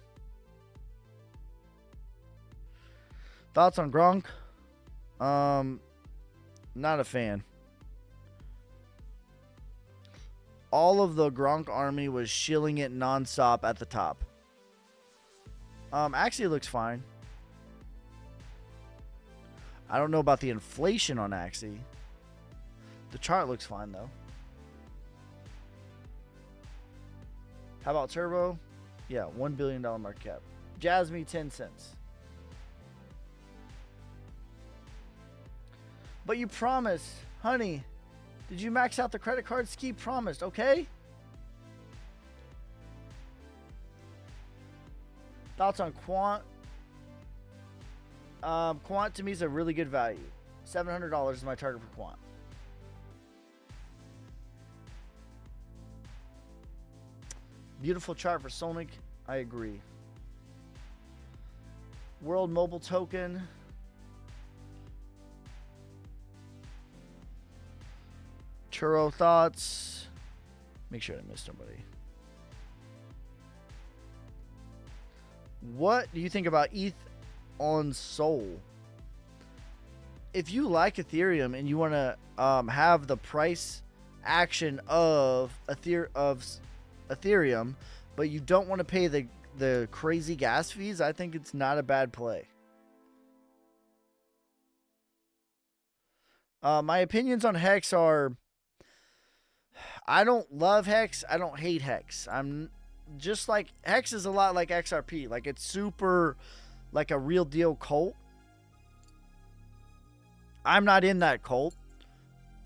Thoughts on Gronk? Not a fan. All of the Gronk army was shilling it nonstop at the top. Actually, it looks fine. I don't know about the inflation on Axie. The chart looks fine, though. How about Turbo? Yeah, $1 billion market cap. Jasmine, 10 cents. But you promised, honey. Did you max out the credit card? Ski promised, okay? Thoughts on Quant? Quant to me is a really good value. $700 is my target for Quant. Beautiful chart for Sonic. I agree. World Mobile Token. Churro thoughts. Make sure I missed nobody. What do you think about ETH on Sol? If you like Ethereum and you want to have the price action of Ethereum, but you don't want to pay the crazy gas fees, I think it's not a bad play. My opinions on Hex are, I don't love Hex. I don't hate Hex. I'm just like, Hex is a lot like XRP. Like, it's super like a real deal cult. I'm not in that cult,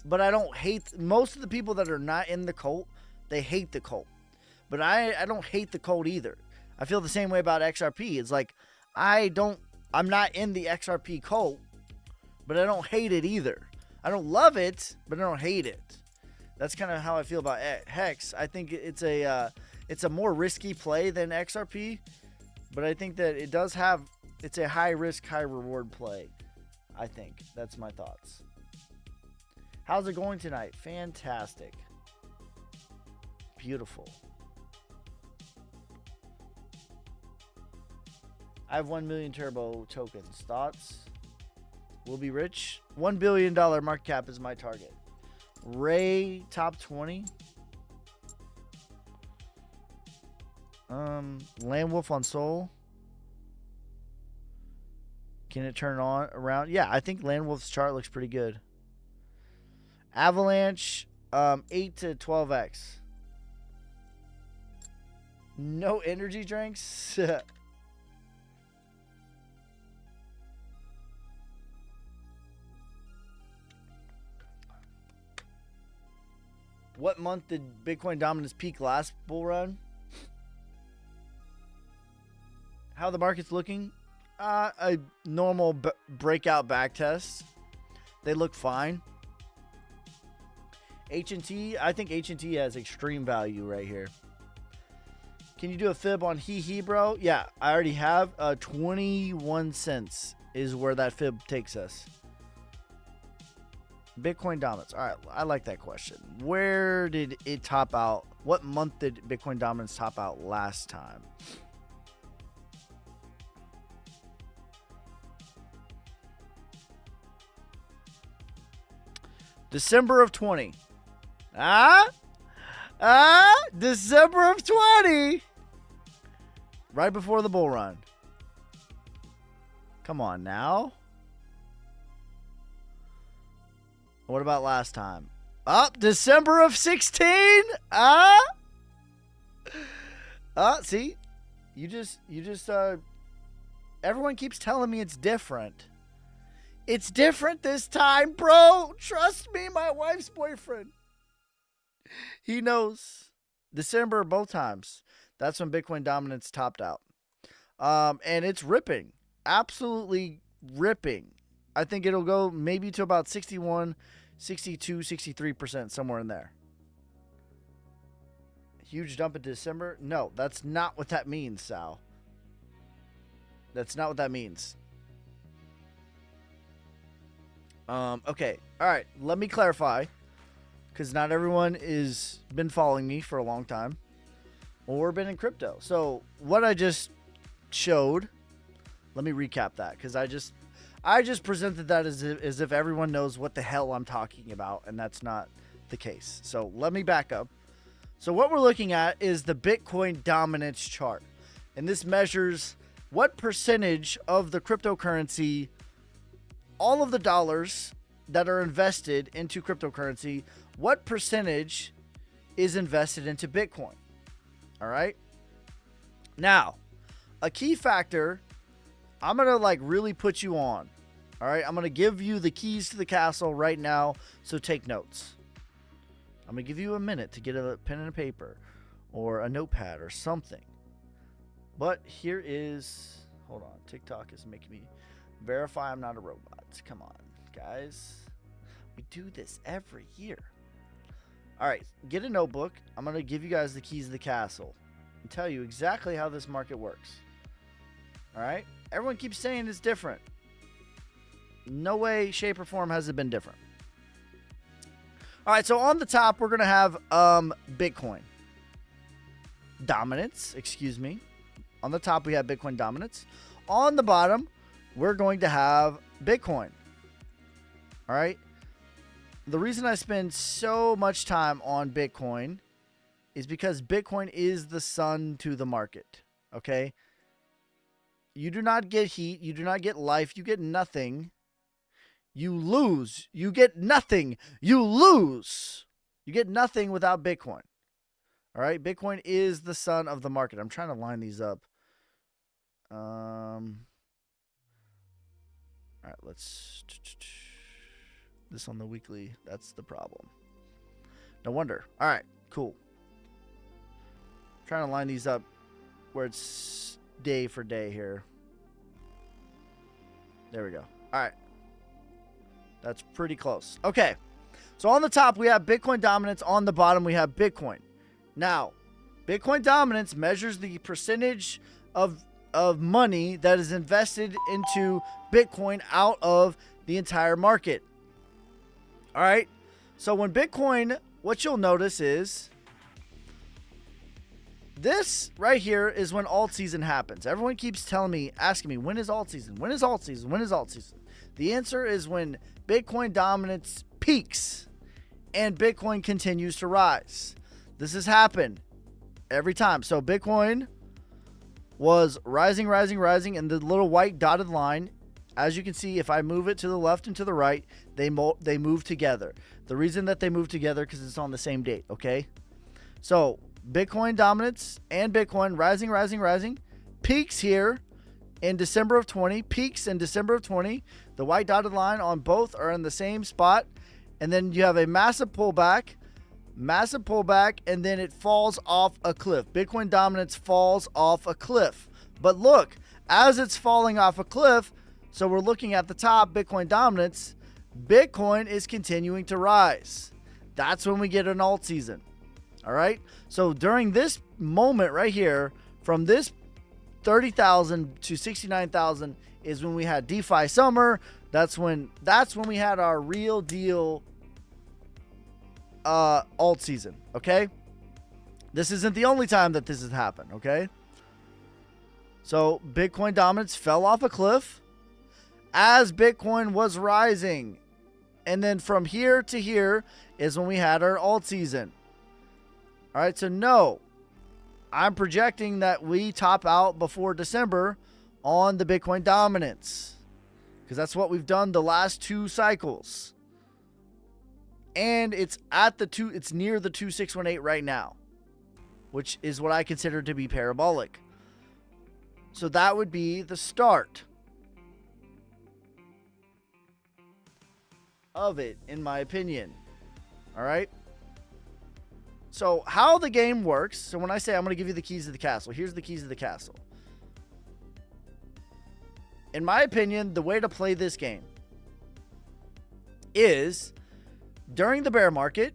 but I don't hate most of the people that are not in the cult. They hate the cult, but I don't hate the cult either. I feel the same way about XRP. It's like, I'm not in the XRP cult, but I don't hate it either. I don't love it, but I don't hate it. That's kind of how I feel about Hex. I think it's a more risky play than XRP, but I think that it's a high risk, high reward play. I think that's my thoughts. How's it going tonight? Fantastic. Beautiful. I have 1 million Turbo tokens. Thoughts? We'll be rich. $1 billion market cap is my target. Ray, top 20. Land Wolf on Sol. Can it turn on around? Yeah, I think Land Wolf's chart looks pretty good. Avalanche, 8 to 12x. No energy drinks. What month did Bitcoin dominance peak last bull run? How the market's looking? A normal breakout back test. They look fine. H&T, I think H&T has extreme value right here. Can you do a fib on He bro? Yeah, I already have. 21 cents is where that fib takes us. Bitcoin dominance. All right, I like that question. Where did it top out? What month did Bitcoin dominance top out last time? December of 20. December of 20. Right before the bull run. Come on now. What about last time? December of 16. See, you just everyone keeps telling me it's different. It's different this time, bro. Trust me, my wife's boyfriend. He knows. December both times. That's when Bitcoin dominance topped out. And it's ripping. Absolutely ripping. I think it'll go maybe to about 61, 62, 63%, somewhere in there. Huge dump in December? No, that's not what that means, Sal. That's not what that means. Okay. All right. Let me clarify, because not everyone is been following me for a long time or been in crypto. So what I just showed, let me recap that, because I just presented that as if everyone knows what the hell I'm talking about, and that's not the case. So let me back up. So what we're looking at is the Bitcoin dominance chart, and this measures what percentage of the cryptocurrency, all of the dollars that are invested into cryptocurrency, what percentage is invested into Bitcoin? All right. Now, a key factor I'm going to like really put you on. All right. I'm going to give you the keys to the castle right now. So take notes. I'm going to give you a minute to get a pen and a paper or a notepad or something. But here is, hold on. TikTok is making me verify I'm not a robot. Come on, guys. We do this every year. All right. Get a notebook. I'm going to give you guys the keys to the castle and tell you exactly how this market works. All right. Everyone keeps saying it's different. No way, shape, or form has it been different. All right. So on the top, we're going to have Bitcoin dominance. Excuse me. On the top, we have Bitcoin dominance. On the bottom, we're going to have Bitcoin. All right. The reason I spend so much time on Bitcoin is because Bitcoin is the sun to the market. Okay. You do not get heat. You do not get life. You get nothing. You lose. You get nothing. You lose. You get nothing without Bitcoin. All right. Bitcoin is the sun of the market. I'm trying to line these up. All right. Let's. This on the weekly. That's the problem. No wonder. All right. Cool. I'm trying to line these up where it's day for day here. There we go. All right. That's pretty close. Okay. So on the top, we have Bitcoin dominance. On the bottom, we have Bitcoin. Now, Bitcoin dominance measures the percentage of money that is invested into Bitcoin out of the entire market. All right. So when Bitcoin, what you'll notice is this right here is when alt season happens. Everyone keeps asking me, when is alt season? When is alt season? When is alt season? The answer is when Bitcoin dominance peaks and Bitcoin continues to rise. This has happened every time. So Bitcoin was rising, and the little white dotted line, as you can see, if I move it to the left and to the right, they move together. The reason that they move together because it's on the same date, okay? So Bitcoin dominance and Bitcoin rising, peaks here in December of 20, peaks in December of 20. The white dotted line on both are in the same spot. And then you have a massive pullback, and then it falls off a cliff. Bitcoin dominance falls off a cliff. But look, as it's falling off a cliff, so we're looking at the top, Bitcoin dominance, Bitcoin is continuing to rise. That's when we get an alt season. All right. So during this moment right here, from this 30,000 to 69,000 is when we had DeFi summer. That's when we had our real deal alt season. Okay. This isn't the only time that this has happened. Okay. So Bitcoin dominance fell off a cliff as Bitcoin was rising. And then from here to here is when we had our alt season. All right. So no, I'm projecting that we top out before December on the Bitcoin dominance, because that's what we've done the last two cycles. And it's it's near the 2618 right now, which is what I consider to be parabolic. So that would be the start of it, in my opinion. All right. So how the game works. So when I say I'm going to give you the keys to the castle, here's the keys to the castle. In my opinion, the way to play this game is during the bear market,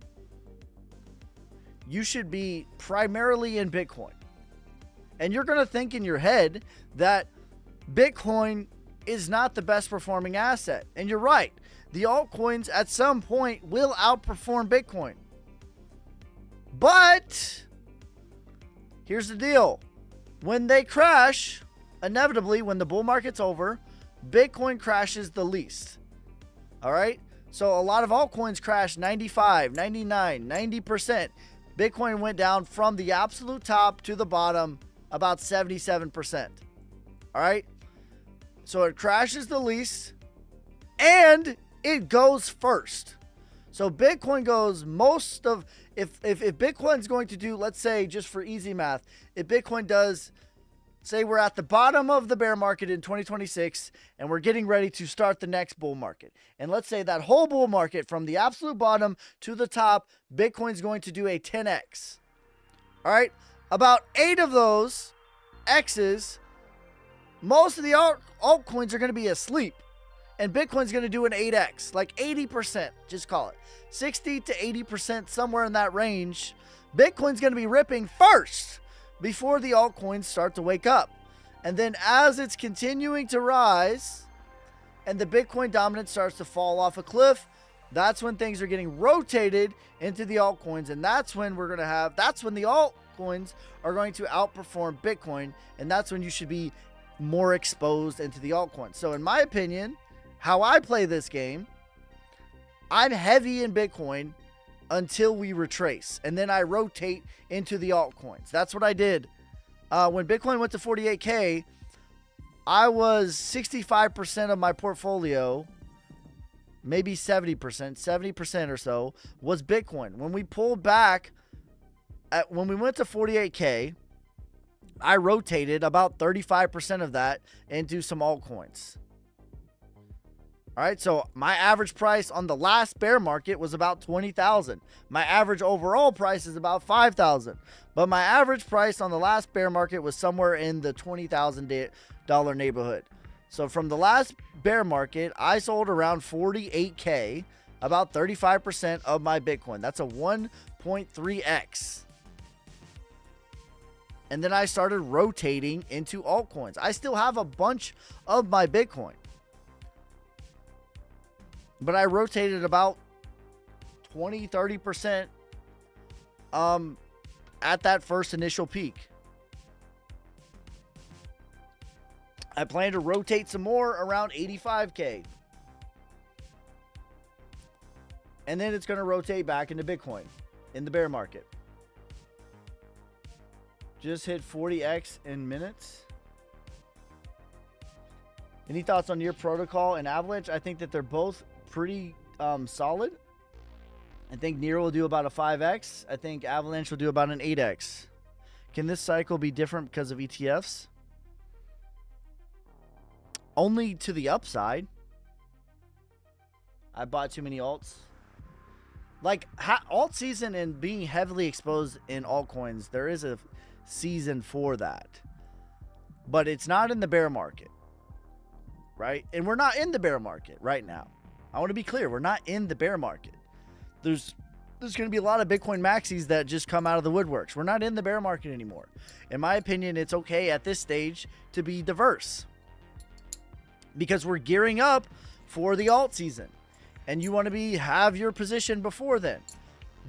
you should be primarily in Bitcoin. And you're going to think in your head that Bitcoin is not the best performing asset. And you're right. The altcoins at some point will outperform Bitcoin. But here's the deal. When they crash, inevitably, when the bull market's over, Bitcoin crashes the least. All right? So a lot of altcoins crashed 95, 99, 90%. Bitcoin went down from the absolute top to the bottom about 77%. All right? So it crashes the least and it goes first. So Bitcoin goes if Bitcoin's going to do, let's say, just for easy math, if Bitcoin does, say we're at the bottom of the bear market in 2026 and we're getting ready to start the next bull market. And let's say that whole bull market from the absolute bottom to the top, Bitcoin's going to do a 10x. All right. About 8 of those X's, most of the altcoins are going to be asleep. And Bitcoin's going to do an 8x, like 80%, just call it. 60 to 80%, somewhere in that range. Bitcoin's going to be ripping first before the altcoins start to wake up. And then as it's continuing to rise and the Bitcoin dominance starts to fall off a cliff, that's when things are getting rotated into the altcoins. And that's when that's when the altcoins are going to outperform Bitcoin. And that's when you should be more exposed into the altcoins. So in my opinion, how I play this game, I'm heavy in Bitcoin until we retrace. And then I rotate into the altcoins. That's what I did. When Bitcoin went to 48K, I was 65% of my portfolio, maybe 70% or so, was Bitcoin. When we pulled back, when we went to 48K, I rotated about 35% of that into some altcoins. All right, so my average price on the last bear market was about 20,000. My average overall price is about 5,000. But my average price on the last bear market was somewhere in the $20,000 neighborhood. So from the last bear market, I sold around 48K, about 35% of my Bitcoin. That's a 1.3x. And then I started rotating into altcoins. I still have a bunch of my Bitcoin, but I rotated about 20-30% at that first initial peak. I plan to rotate some more around 85K. And then it's going to rotate back into Bitcoin in the bear market. Just hit 40x in minutes. Any thoughts on your protocol and Avalanche? I think that they're both pretty solid. I think Near will do about a 5x. I think Avalanche will do about an 8x. Can this cycle be different because of ETFs? Only to the upside. I bought too many alts. Like alt season and being heavily exposed in altcoins, there is a season for that. But it's not in the bear market. Right? And we're not in the bear market right now. I want to be clear, we're not in the bear market. There's going to be a lot of Bitcoin maxis that just come out of the woodworks. We're not in the bear market anymore. In my opinion, it's okay at this stage to be diverse, because we're gearing up for the alt season, and you want to have your position before then.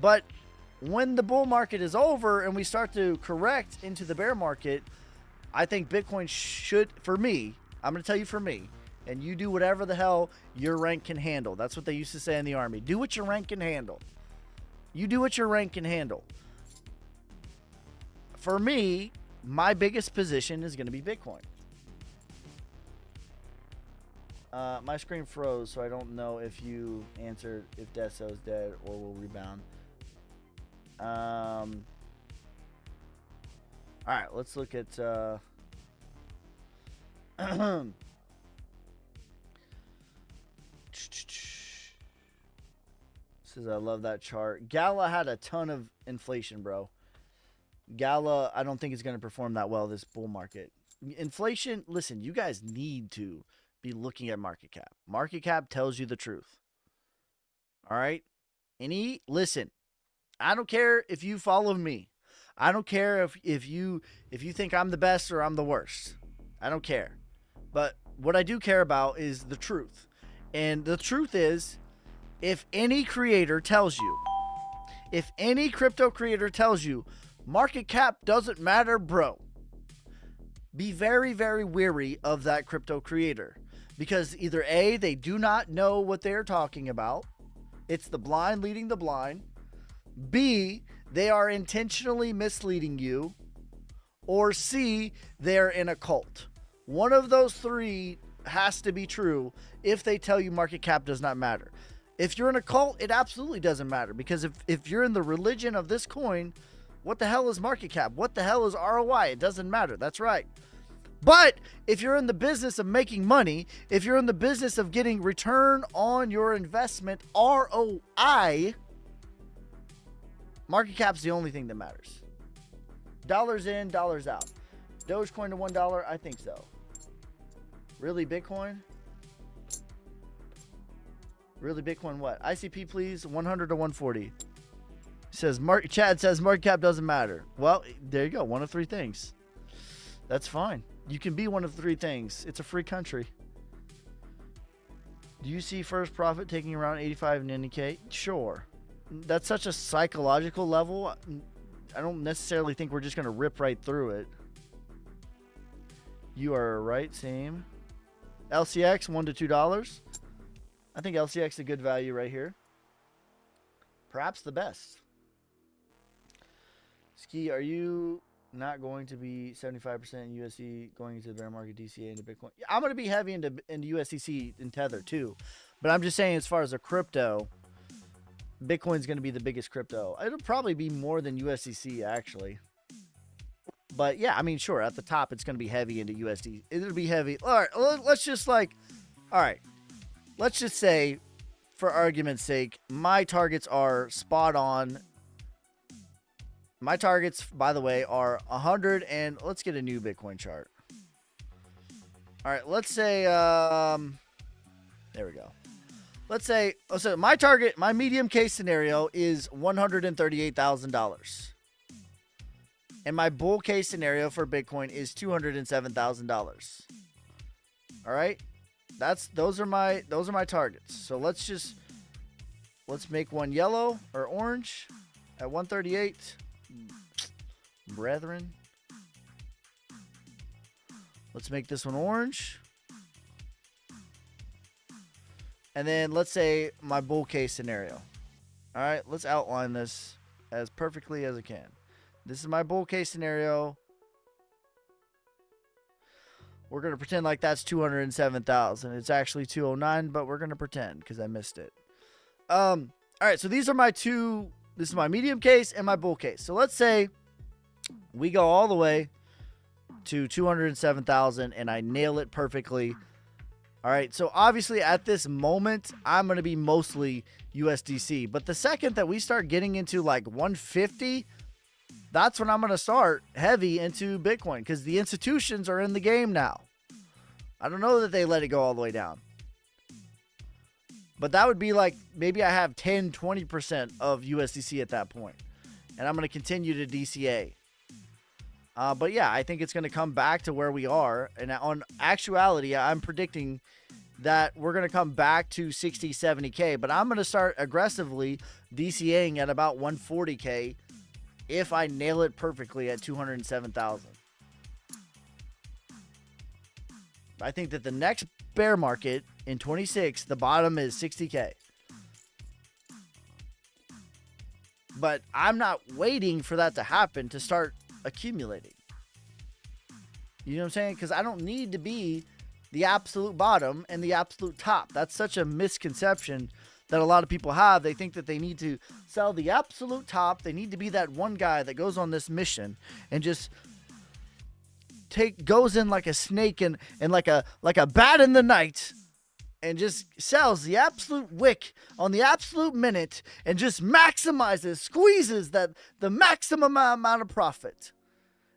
But when the bull market is over and we start to correct into the bear market, I think Bitcoin should, for me, I'm going to tell you for me, and you do whatever the hell your rank can handle. That's what they used to say in the Army. Do what your rank can handle. You do what your rank can handle. For me, my biggest position is going to be Bitcoin. My screen froze, so I don't know if you answered if Deso is dead or will rebound. All right, let's look at says I love that chart. Gala had a ton of inflation, bro. Gala, I don't think is going to perform that well this bull market. Inflation, listen, you guys need to be looking at market cap. Market cap tells you the truth. All right? Listen, I don't care if you follow me. I don't care if you think I'm the best or I'm the worst. I don't care. But what I do care about is the truth. And the truth is, if any creator tells you, if any crypto creator tells you market cap doesn't matter, bro, be very, very wary of that crypto creator. Because either A, they do not know what they're talking about. It's the blind leading the blind. B, they are intentionally misleading you. Or C, they're in a cult. One of those three has to be true if they tell you market cap does not matter. If you're in a cult, it absolutely doesn't matter, because if you're in the religion of this coin, what the hell is market cap? What the hell is ROI? It doesn't matter. That's right. But if you're in the business of making money, if you're in the business of getting return on your investment, ROI, market cap's the only thing that matters. Dollars in, dollars out. Dogecoin to $1, I think so. Really, Bitcoin? Really, Bitcoin what? ICP, please. 100 to 140. Says Chad says market cap doesn't matter. Well, there you go. One of three things. That's fine. You can be one of three things. It's a free country. Do you see first profit taking around 85 in NK? Sure. That's such a psychological level. I don't necessarily think we're just going to rip right through it. You are right, same. LCX, $1 to $2. I think LCX is a good value right here. Perhaps the best. Ski, are you not going to be 75% USD going into the bear market, DCA into Bitcoin? Yeah, I'm going to be heavy into USDC and Tether too. But I'm just saying, as far as a crypto, Bitcoin's going to be the biggest crypto. It'll probably be more than USDC actually. But yeah, I mean, sure, at the top, it's going to be heavy into USD. It'll be heavy. All right, let's just let's just say, for argument's sake, my targets are spot on. My targets, by the way, are 100 and let's get a new Bitcoin chart. All right, let's say, there we go. Let's say, so my target, my medium case scenario is $138,000. And my bull case scenario for Bitcoin is $207,000. All right? Those are my targets. So let's make one yellow or orange at 138. Brethren. Let's make this one orange. And then let's say my bull case scenario. All right, let's outline this as perfectly as I can. This is my bull case scenario. We're going to pretend like that's 207,000. It's actually 209, but we're going to pretend because I missed it. All right, so these are my two. This is my medium case and my bull case. So let's say we go all the way to 207,000 and I nail it perfectly. All right, so obviously at this moment, I'm going to be mostly USDC. But the second that we start getting into like 150, that's when I'm going to start heavy into Bitcoin because the institutions are in the game now. I don't know that they let it go all the way down. But that would be like maybe I have 10, 20% of USDC at that point. And I'm going to continue to DCA. But yeah, I think it's going to come back to where we are. And on actuality, I'm predicting that we're going to come back to 60, 70K. But I'm going to start aggressively DCAing at about 140K if I nail it perfectly at 207,000. I think that the next bear market in 26, the bottom is 60K. But I'm not waiting for that to happen to start accumulating. You know what I'm saying? Because I don't need to be the absolute bottom and the absolute top. That's such a misconception that a lot of people have. They think that they need to sell the absolute top. They need to be that one guy that goes on this mission and just goes in like a snake and like a bat in the night and just sells the absolute wick on the absolute minute and just maximizes, squeezes the maximum amount of profit.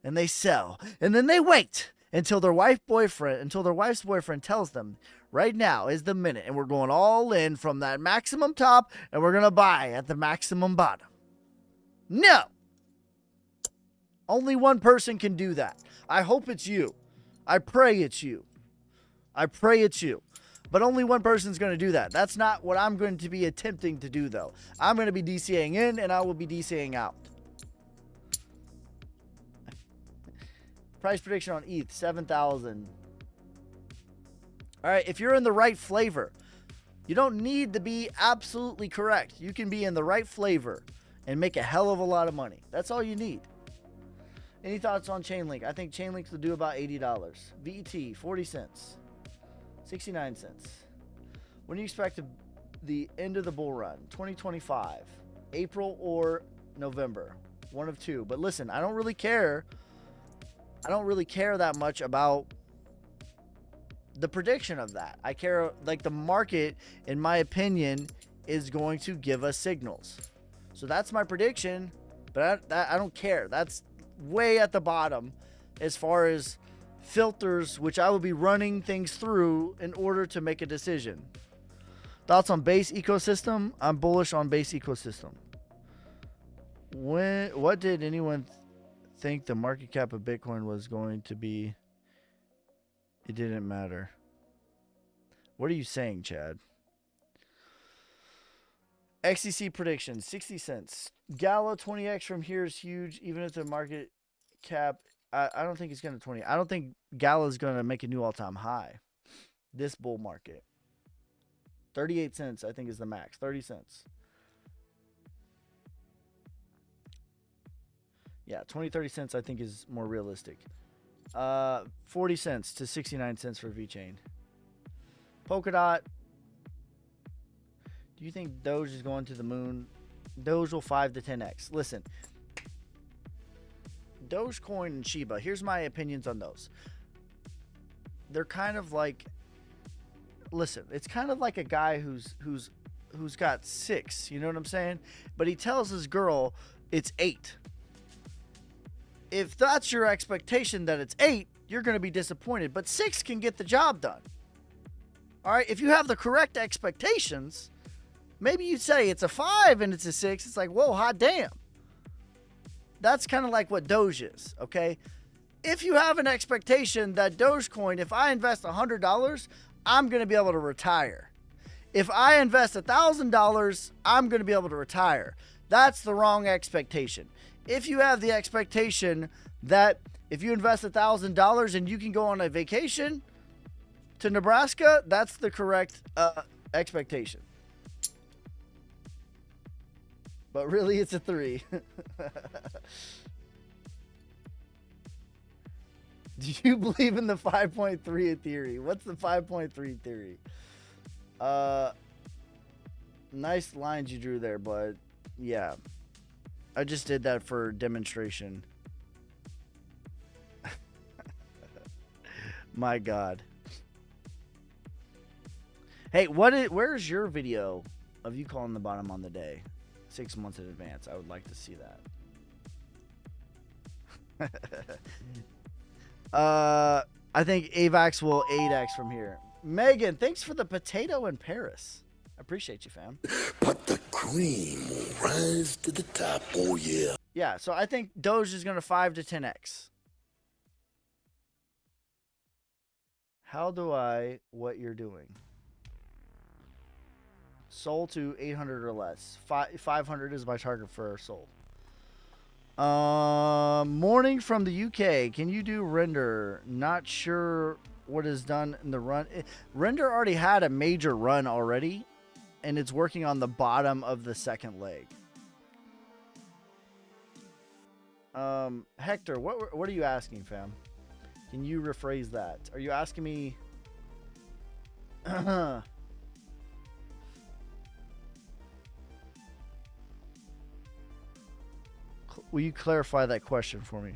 And they sell. And then they wait until their wife's boyfriend tells them, right now is the minute, and we're going all in from that maximum top, and we're going to buy at the maximum bottom. No. Only one person can do that. I hope it's you. I pray it's you. I pray it's you. But only one person's going to do that. That's not what I'm going to be attempting to do, though. I'm going to be DCAing in, and I will be DCAing out. Price prediction on ETH, 7,000. All right, if you're in the right flavor, you don't need to be absolutely correct. You can be in the right flavor and make a hell of a lot of money. That's all you need. Any thoughts on Chainlink? I think Chainlink will do about $80. VET, 40 cents. 69 cents. When do you expect to the end of the bull run, 2025, April or November, one of two. But listen, I don't really care. I don't really care that much about the prediction of that. I care, like, the market, in my opinion, is going to give us signals. So that's my prediction, but I don't care. That's way at the bottom as far as filters, which I will be running things through in order to make a decision. Thoughts on base ecosystem? I'm bullish on base ecosystem. What did anyone think the market cap of Bitcoin was going to be? It didn't matter. What are you saying, Chad? XCC prediction, 60 cents. Gala 20x from here is huge, even if the market cap, I don't think it's going to 20. I don't think Gala is going to make a new all-time high this bull market. 38 cents, I think, is the max. 30 cents. Yeah, 20, 30 cents, I think, is more realistic. 40 cents to 69 cents for VeChain. Polkadot. Do you think Doge is going to the moon? Doge will 5 to 10x. Listen, Dogecoin and Shiba, here's my opinions on those. They're kind of like, listen, it's kind of like a guy who's got 6, you know what I'm saying? But he tells his girl it's 8. If that's your expectation that it's 8, you're going to be disappointed. But 6 can get the job done. All right, if you have the correct expectations, maybe you say it's a 5 and it's a 6. It's like, whoa, hot damn. That's kind of like what Doge is, okay? If you have an expectation that Dogecoin, if I invest $100, I'm going to be able to retire. If I invest $1,000, I'm going to be able to retire. That's the wrong expectation. If you have the expectation that if you invest $1,000 and you can go on a vacation to Nebraska, that's the correct expectation. But really, it's a 3. Do you believe in the 5.3 theory? What's the 5.3 theory? Nice lines you drew there, but yeah. I just did that for demonstration. My God. Hey, where's your video of you calling the bottom on the day? 6 months in advance. I would like to see that. I think AVAX will 8x from here. Megan, thanks for the potato in Paris. I appreciate you, fam. But the cream will rise to the top, oh yeah. Yeah, so I think Doge is going to 5 to 10x. How do I what you're doing? Sold to 800 or less. 500 is my target for sold. Morning from the UK. Can you do render? Not sure what is done in the run. Render already had a major run already, and it's working on the bottom of the second leg. Hector, what are you asking, fam? Can you rephrase that? Are you asking me? Will you clarify that question for me?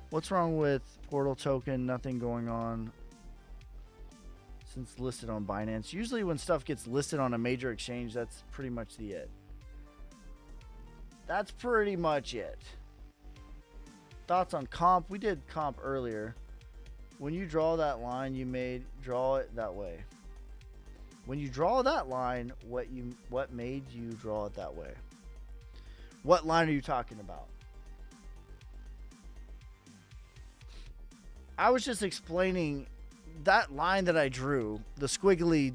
What's wrong with Portal token? Nothing going on since listed on Binance. Usually when stuff gets listed on a major exchange, that's pretty much it. That's pretty much it. Thoughts on comp? We did comp earlier. When you draw that line draw it that way. When you draw that line, what made you draw it that way? What line are you talking about? I was just explaining that line that I drew, the squigglies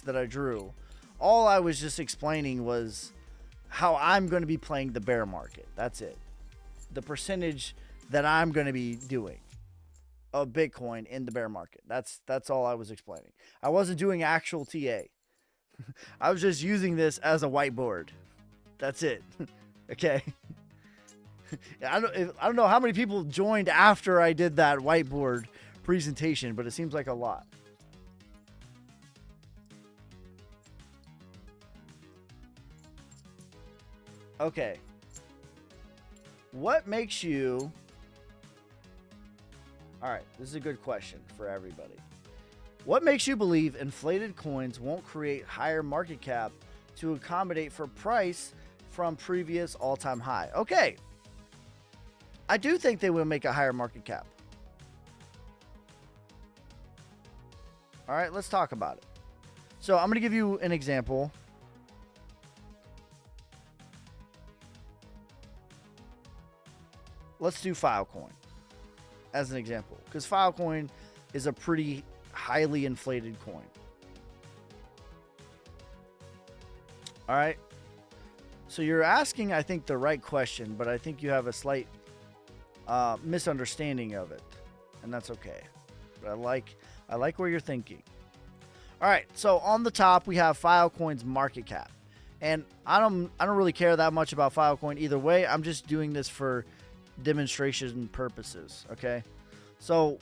that I drew. All I was just explaining was how I'm going to be playing the bear market. That's it. The percentage that I'm going to be doing of Bitcoin in the bear market. That's all I was explaining. I wasn't doing actual TA. I was just using this as a whiteboard. That's it. Okay. I don't know how many people joined after I did that whiteboard presentation, but it seems like a lot. Okay. What makes you... All right, this is a good question for everybody. What makes you believe inflated coins won't create higher market cap to accommodate for price from previous all-time high? Okay. I do think they will make a higher market cap. All right, let's talk about it. So I'm going to give you an example. Let's do Filecoin as an example, because Filecoin is a pretty highly inflated coin. All right. So you're asking, I think, the right question, but I think you have a slight misunderstanding of it, and that's okay. But I like where you're thinking. All right. So on the top, we have Filecoin's market cap, and I don't really care that much about Filecoin either way. I'm just doing this for demonstration purposes. Okay. So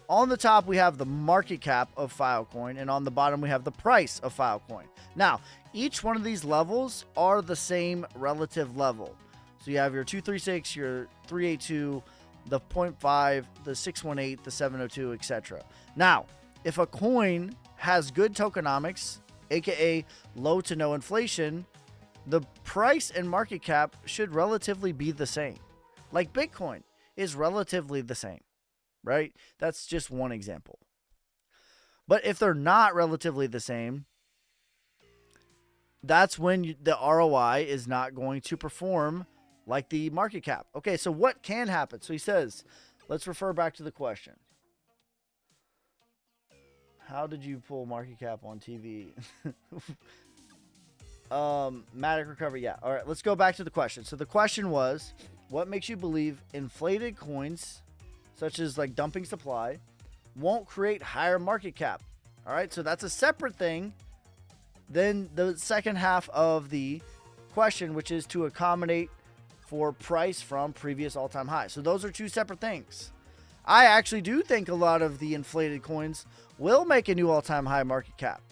on the top, we have the market cap of Filecoin, and on the bottom, we have the price of Filecoin. Now, each one of these levels are the same relative level. So you have your 236, your 382, the 0.5, the 618, the 702, etc. Now, if a coin has good tokenomics, aka low to no inflation, the price and market cap should relatively be the same. Like Bitcoin is relatively the same, right? That's just one example. But if they're not relatively the same, that's when the ROI is not going to perform like the market cap. Okay, so what can happen? So he says, let's refer back to the question. How did you pull market cap on TV? Matic recovery. Yeah. All right, let's go back to the question. So the question was, what makes you believe inflated coins, such as like dumping supply, won't create higher market cap? All right, so that's a separate thing than the second half of the question, which is to accommodate for price from previous all-time high. So those are two separate things. I actually do think a lot of the inflated coins will make a new all-time high market cap,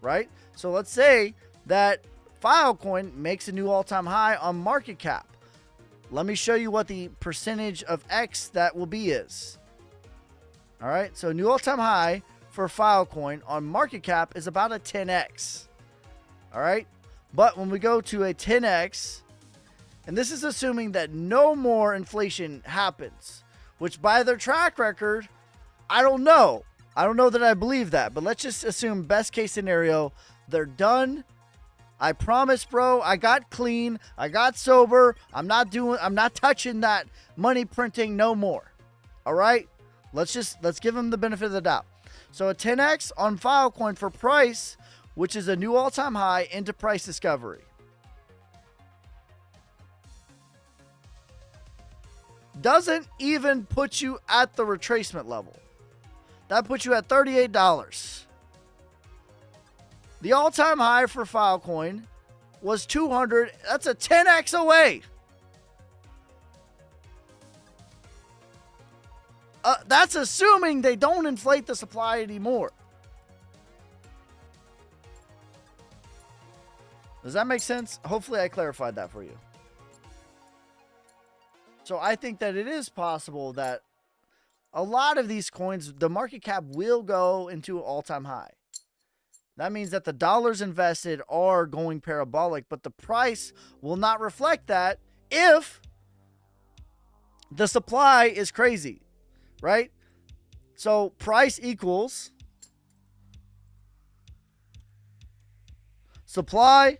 right? So let's say that Filecoin makes a new all-time high on market cap. Let me show you what the percentage of X that will be is. All right, so new all-time high for Filecoin on market cap is about a 10x. All right, but when we go to a 10x, and this is assuming that no more inflation happens, which by their track record, I don't know. I don't know that I believe that, but let's just assume best case scenario, they're done. I promise, bro, I got clean. I got sober. I'm not touching that money printing no more. All right, let's give them the benefit of the doubt. So a 10x on Filecoin for price, which is a new all-time high into price discovery. Doesn't even put you at the retracement level. That puts you at $38. The all-time high for Filecoin was 200. That's a 10x away. That's assuming they don't inflate the supply anymore. Does that make sense? Hopefully I clarified that for you. So I think that it is possible that a lot of these coins, the market cap will go into an all-time high. That means that the dollars invested are going parabolic, but the price will not reflect that if the supply is crazy, right? So price equals supply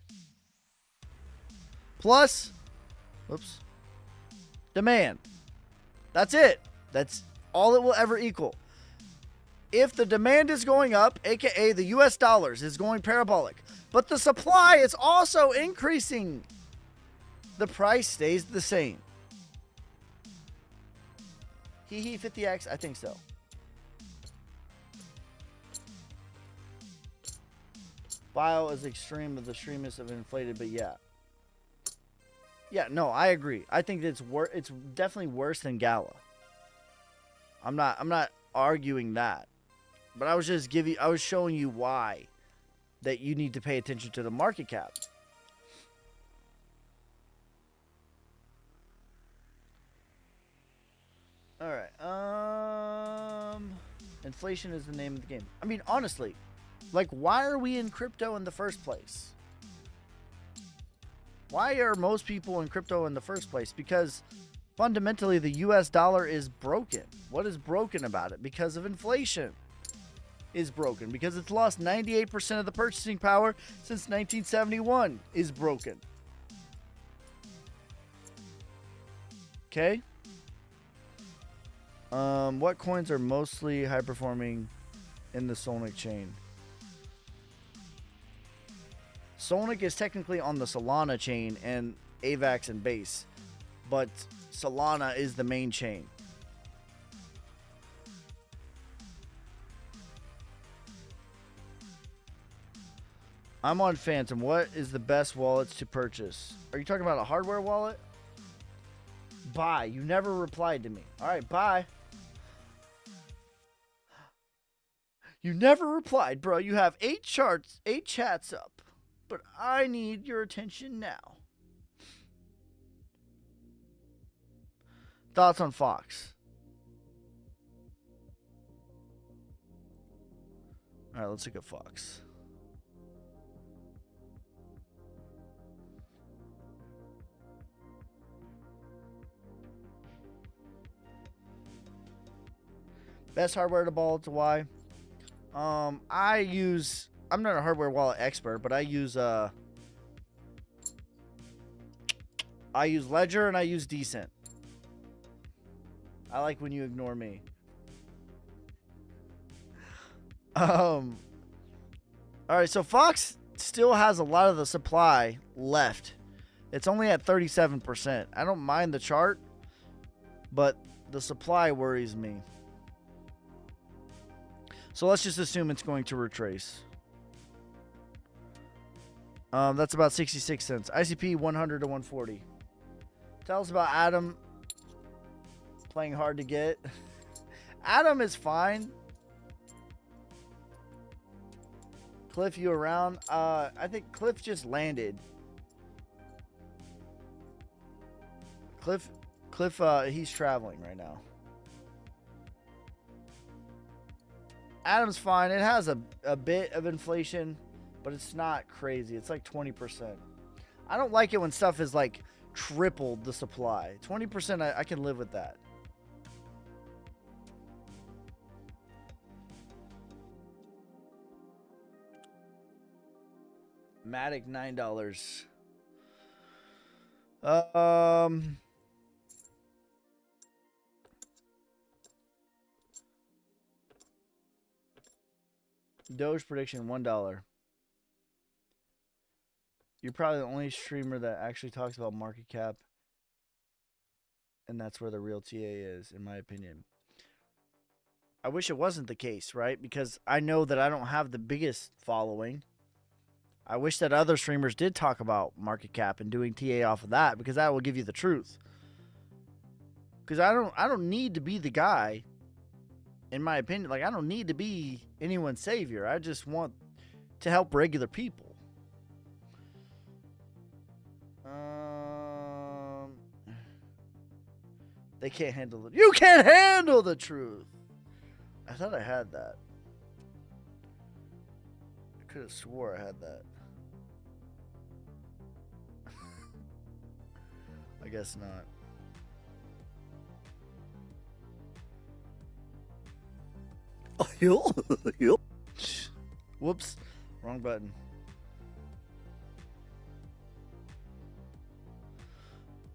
plus, demand. That's it. That's all it will ever equal. If the demand is going up, aka the US dollars is going parabolic, but the supply is also increasing, the price stays the same. Hee 50x, I think so. Bio is extreme of the extremists of inflated, but yeah. Yeah, no, I agree. I think it's definitely worse than Gala. I'm not arguing that. But I was showing you why that you need to pay attention to the market cap. All right. Inflation is the name of the game. I mean, honestly, like, why are we in crypto in the first place? Why are most people in crypto in the first place? Because fundamentally, the US dollar is broken. What is broken about it? Because of inflation is broken. Because it's lost 98% of the purchasing power since 1971 is broken. Okay. What coins are mostly high performing in the Solnic chain? Solnic is technically on the Solana chain and AVAX and Base, but Solana is the main chain. I'm on Phantom. What is the best wallets to purchase? Are you talking about a hardware wallet? Bye. You never replied to me. All right, bye. You never replied, bro. You have 8 chats up, but I need your attention now. Thoughts on Fox? All right, let's look at Fox. Best hardware to ball to why? I'm not a hardware wallet expert, but I use Ledger and I use Decent. I like when you ignore me. All right, so Fox still has a lot of the supply left. It's only at 37%. I don't mind the chart, but the supply worries me. So let's just assume it's going to retrace. That's about 66 cents. ICP 100 to 140. Tell us about Adam playing hard to get. Adam is fine. Cliff, you around? I think Cliff just landed. Cliff, he's traveling right now. Adam's fine. It has a bit of inflation, but it's not crazy. It's like 20%. I don't like it when stuff is like tripled the supply. 20%, I can live with that. Matic $9. Doge prediction $1. You're probably the only streamer that actually talks about market cap, and that's where the real TA is, in my opinion. I wish it wasn't the case, right? Because I know that I don't have the biggest following. I wish that other streamers did talk about market cap and doing TA off of that, because that will give you the truth. Because I don't need to be the guy, in my opinion. Like, I don't need to be anyone's savior. I just want to help regular people. They can't handle it. You can't handle the truth. I thought I had that. I could have swore I had that. I guess not. Whoops. Wrong button.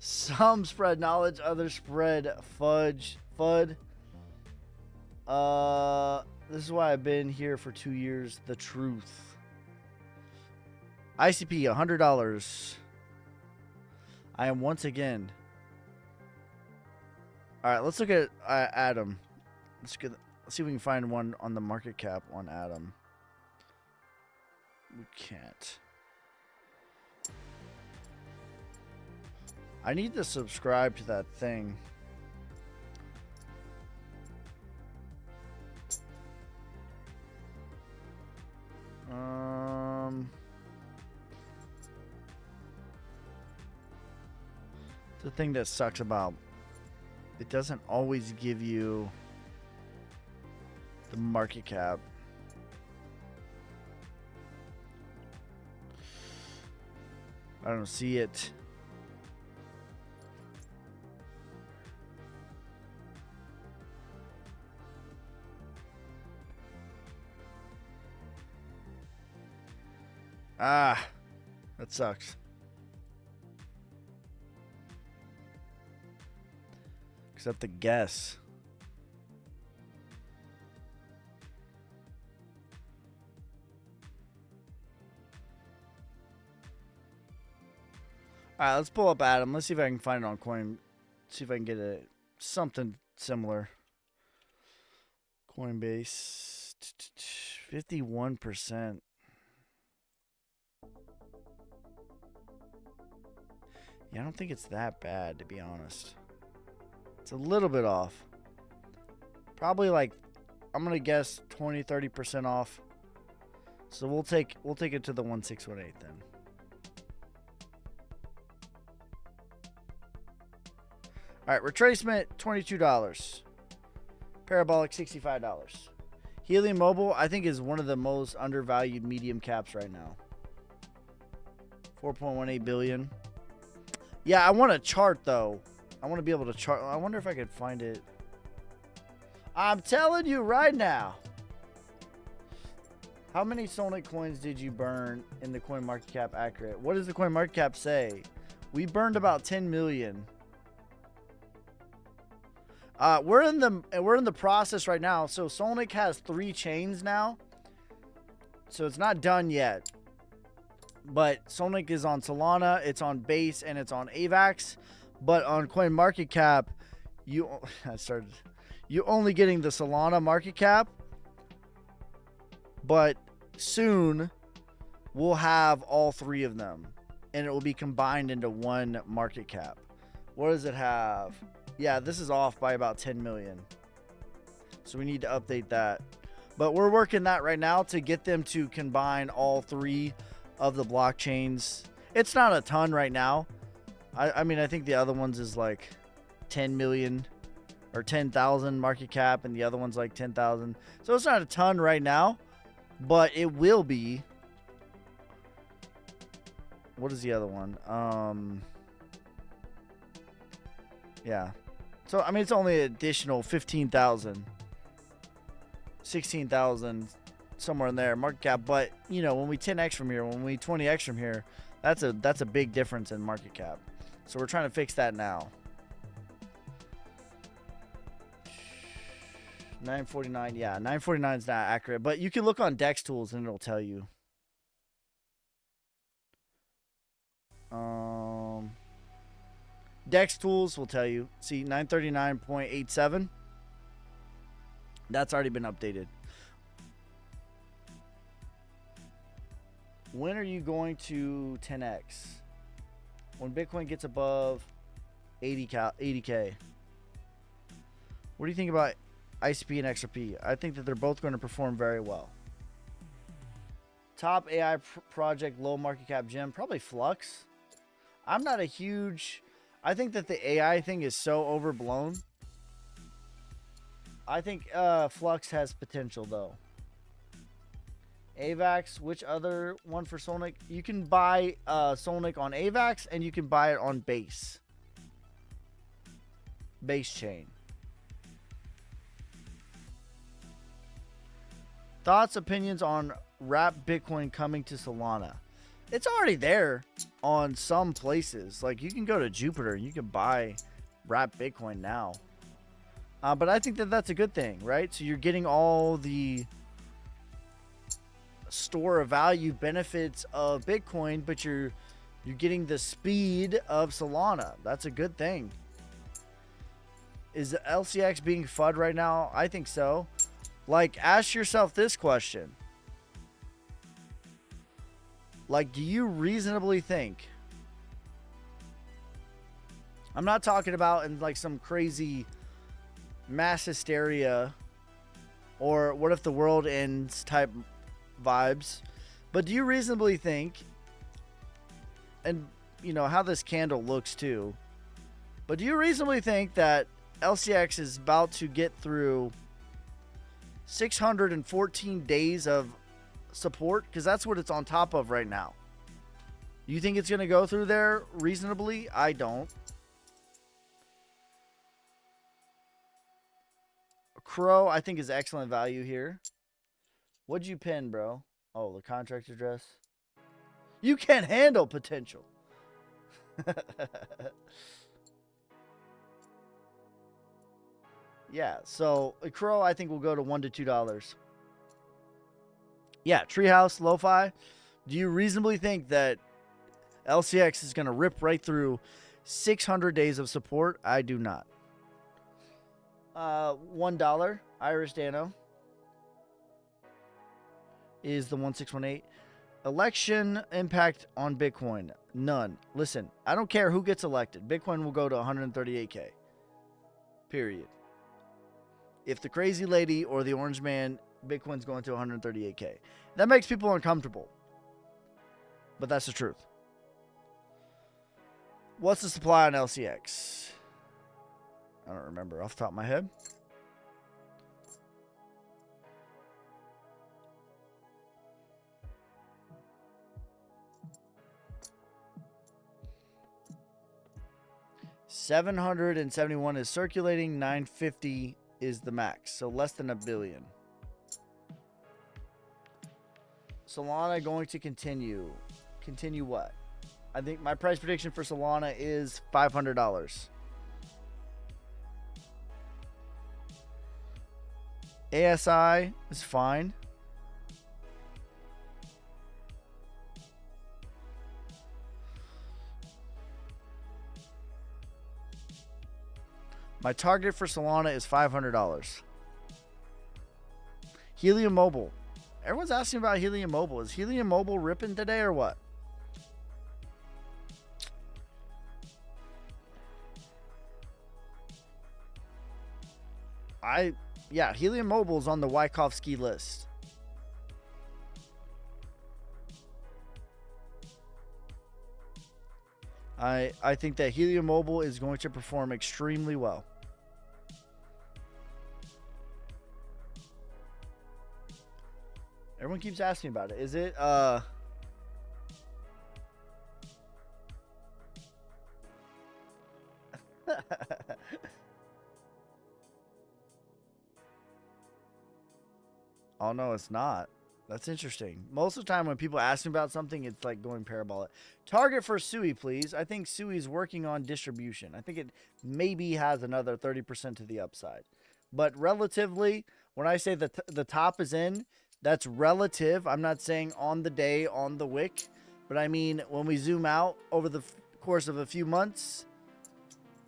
Some spread knowledge, others spread fudge. FUD. This is why I've been here for 2 years. The truth. ICP $100. I am once again. All right, let's look at Adam. Let's see if we can find one on the market cap on Adam. We can't. I need to subscribe to that thing. The thing that sucks about it doesn't always give you the market cap. I don't see it. Ah, that sucks. Except the guess. All right, let's pull up Adam. Let's see if I can find it on Coin. See if I can get something similar. Coinbase, 51%. Yeah, I don't think it's that bad, to be honest. It's a little bit off. Probably like, I'm gonna guess 20-30% off. So we'll take it to the 1618 then. All right, retracement $22. Parabolic $65. Helium Mobile, I think, is one of the most undervalued medium caps right now. 4.18 billion. Yeah, I want a chart though. I want to be able to chart. I wonder if I could find it. I'm telling you right now. How many Solnic coins did you burn in the CoinMarketCap accurate? What does the CoinMarketCap say? We burned about 10 million. We're in the process right now. So Solnic has 3 chains now. So it's not done yet. But Solnic is on Solana, it's on Base, and it's on AVAX. But on CoinMarketCap, you only getting the Solana market cap. But soon we'll have all 3 of them, and it will be combined into one market cap. What does it have? Yeah, this is off by about 10 million. So we need to update that. But we're working that right now to get them to combine all 3 of the blockchains. It's not a ton right now. I mean, I think the other ones is like 10 million or 10,000 market cap, and the other one's like 10,000. So it's not a ton right now, but it will be. What is the other one? Yeah. So, I mean, it's only an additional 15,000, 16,000, somewhere in there, market cap. But, you know, when we 10x from here, when we 20x from here, that's a big difference in market cap. So we're trying to fix that now. 949, yeah, 949 is not accurate, but you can look on Dex Tools and it'll tell you. Dex Tools will tell you. See, 939.87. That's already been updated. When are you going to 10x? When Bitcoin gets above 80K. What do you think about ICP and XRP? I think that they're both going to perform very well. Top AI project, low market cap gem, probably Flux. I'm not a huge... I think that the AI thing is so overblown. I think Flux has potential, though. AVAX, which other one for Solnic? You can buy Solnic on AVAX, and you can buy it on Base. Base chain. Thoughts, opinions on Wrap Bitcoin coming to Solana? It's already there on some places. Like, you can go to Jupiter and you can buy Wrap Bitcoin now. But I think that that's a good thing, right? So you're getting all the store of value benefits of Bitcoin, but you're getting the speed of Solana. That's a good thing. Is the LCX being FUD right now? I think so. Like, ask yourself this question. Like, do you reasonably think... I'm not talking about in like some crazy mass hysteria or what if the world ends type vibes. But do you reasonably think, and you know how this candle looks too, but do you reasonably think that LCX is about to get through 614 days of support, because that's what it's on top of right now. You think it's going to go through there reasonably? I don't. Crow, I think, is excellent value here. What'd you pin, bro? Oh, the contract address. You can't handle potential. Yeah, so a Crow, I think, will go to $1 to $2. Yeah, Treehouse, Lo-Fi. Do you reasonably think that LCX is going to rip right through 600 days of support? I do not. $1, Irish Dano is the 1618. Election impact on Bitcoin, none. Listen, I don't care who gets elected. Bitcoin will go to 138K. Period. If the crazy lady or the orange man, Bitcoin's going to 138K. That makes people uncomfortable. But that's the truth. What's the supply on LCX? I don't remember off the top of my head. $771 is circulating. 950 is the max. So less than $1 billion. Solana going to continue. Continue what? I think my price prediction for Solana is $500. ASI is fine. My target for Solana is $500. Helium Mobile. Everyone's asking about Helium Mobile. Is Helium Mobile ripping today or what? Yeah, Helium Mobile is on the Wyckoff ski list. I think that Helium Mobile is going to perform extremely well. Everyone keeps asking about it. Is it Oh no, it's not. That's interesting. Most of the time when people ask me about something, it's like going parabolic. Target for Sui, please. I think Sui is working on distribution. I think it maybe has another 30% to the upside. But relatively, when I say that the top is in, that's relative. I'm not saying on the day, on the wick. But I mean, when we zoom out over the course of a few months,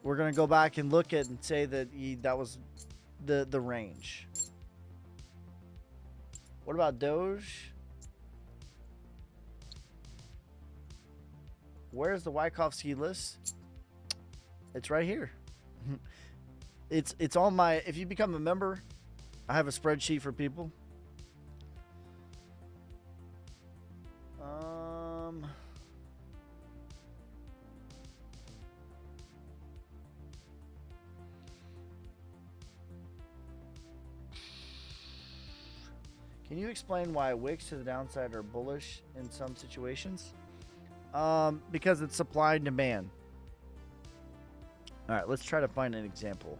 we're going to go back and look at and say that that was the range. What about Doge? Where's the Wyckoff ski list? It's right here. It's on my, if you become a member, I have a spreadsheet for people. Can you explain why wicks to the downside are bullish in some situations? Because it's supply and demand. All right, let's try to find an example.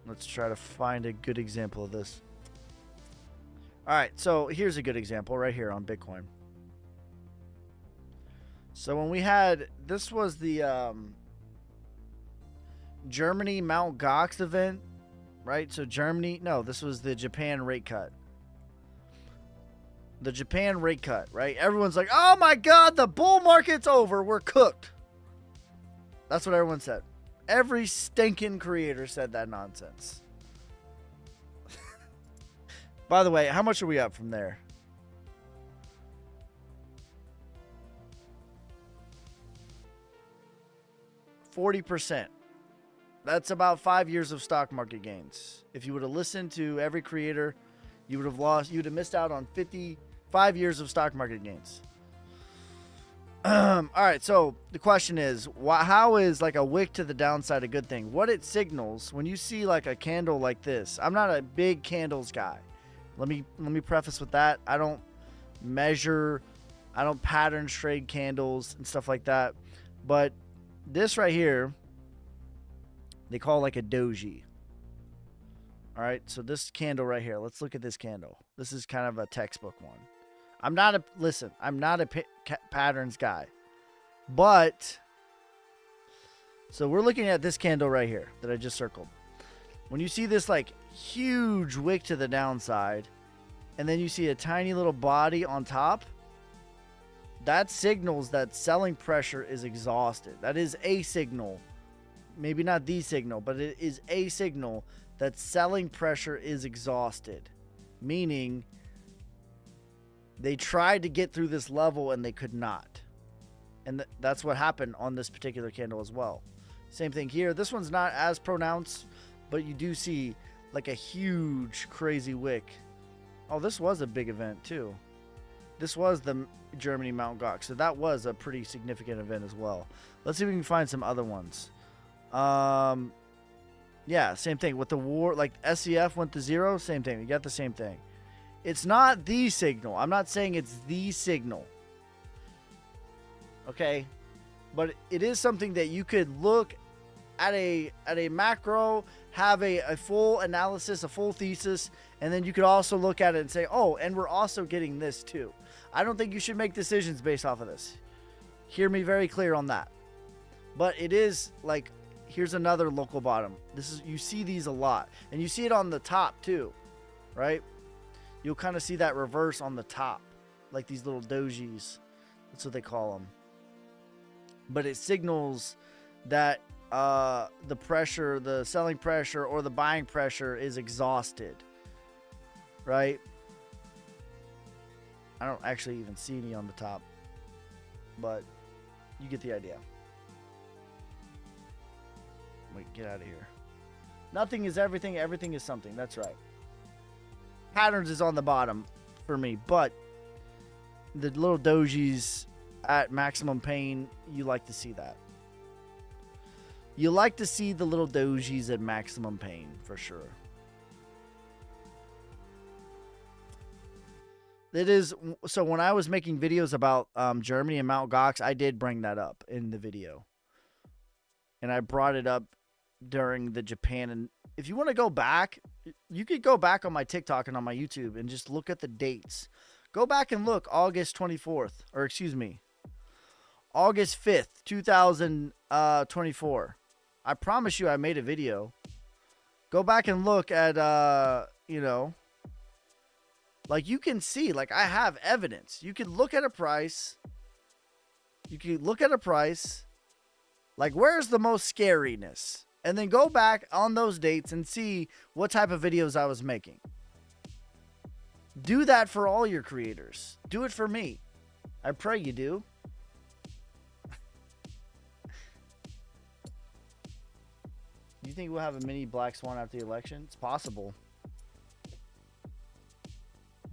Let's try to find a good example of this. All right, so here's a good example right here on Bitcoin. So when we had, this was the Germany Mount Gox event, right? So Germany, no, this was the Japan rate cut. The Japan rate cut, right? Everyone's like, oh my God, the bull market's over. We're cooked. That's what everyone said. Every stinking creator said that nonsense. By the way, how much are we up from there? %40. That's about 5 years of stock market gains. If you would have listened to every creator, you would have lost, you'd have missed out on 55 years of stock market gains. All right, so the question is, how is like a wick to the downside a good thing? What it signals when you see like a candle like this. I'm not a big candles guy. Let me preface with that. I don't measure, I don't pattern trade candles and stuff like that. But this right here, they call like a doji. All right, so this candle right here. Let's look at this candle. This is kind of a textbook one. I'm not a patterns guy. But, so we're looking at this candle right here that I just circled. When you see this like huge wick to the downside, and then you see a tiny little body on top, that signals that selling pressure is exhausted. That is a signal. Maybe not the signal, but it is a signal that selling pressure is exhausted. Meaning, they tried to get through this level and they could not. And that's what happened on this particular candle as well. Same thing here. This one's not as pronounced, but you do see like a huge crazy wick. Oh, this was a big event too. This was the Germany Mt. Gox, so that was a pretty significant event as well. Let's see if we can find some other ones. Yeah, same thing with the war. Like SCF went to 0, same thing. You got the same thing. It's not the signal. I'm not saying it's the signal. Okay, but it is something that you could look at a macro, have a full analysis, a full thesis, and then you could also look at it and say, oh, and we're also getting this too. I don't think you should make decisions based off of this. Hear me very clear on that. But it is like, here's another local bottom. This is, you see these a lot, and you see it on the top too, right? You'll kind of see that reverse on the top, like these little dojis. That's what they call them. But it signals that the pressure, the selling pressure or the buying pressure is exhausted, right? I don't actually even see any on the top, but you get the idea. Wait, get out of here. Nothing is everything. Everything is something. That's right. Patterns is on the bottom for me, but the little dojis at maximum pain, you like to see that. You like to see the little dojis at maximum pain for sure. It is, so when I was making videos about Germany and Mt. Gox, I did bring that up in the video. And I brought it up during the Japan. And if you want to go back, you could go back on my TikTok and on my YouTube and just look at the dates. Go back and look August 24th, or excuse me, August 5th, 2024. I promise you I made a video. Go back and look at, you know, like you can see, like I have evidence. You can look at a price. You can look at a price. Like, where's the most scariness? And then go back on those dates and see what type of videos I was making. Do that for all your creators. Do it for me. I pray you do. Do you think we'll have a mini black swan after the election? It's possible.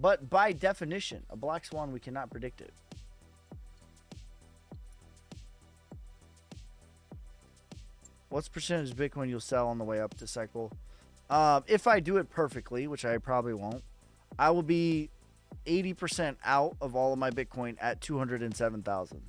But by definition, a black swan, we cannot predict it. What's percentage of Bitcoin you'll sell on the way up this cycle? If I do it perfectly, which I probably won't, I will be 80% out of all of my Bitcoin at 207,000.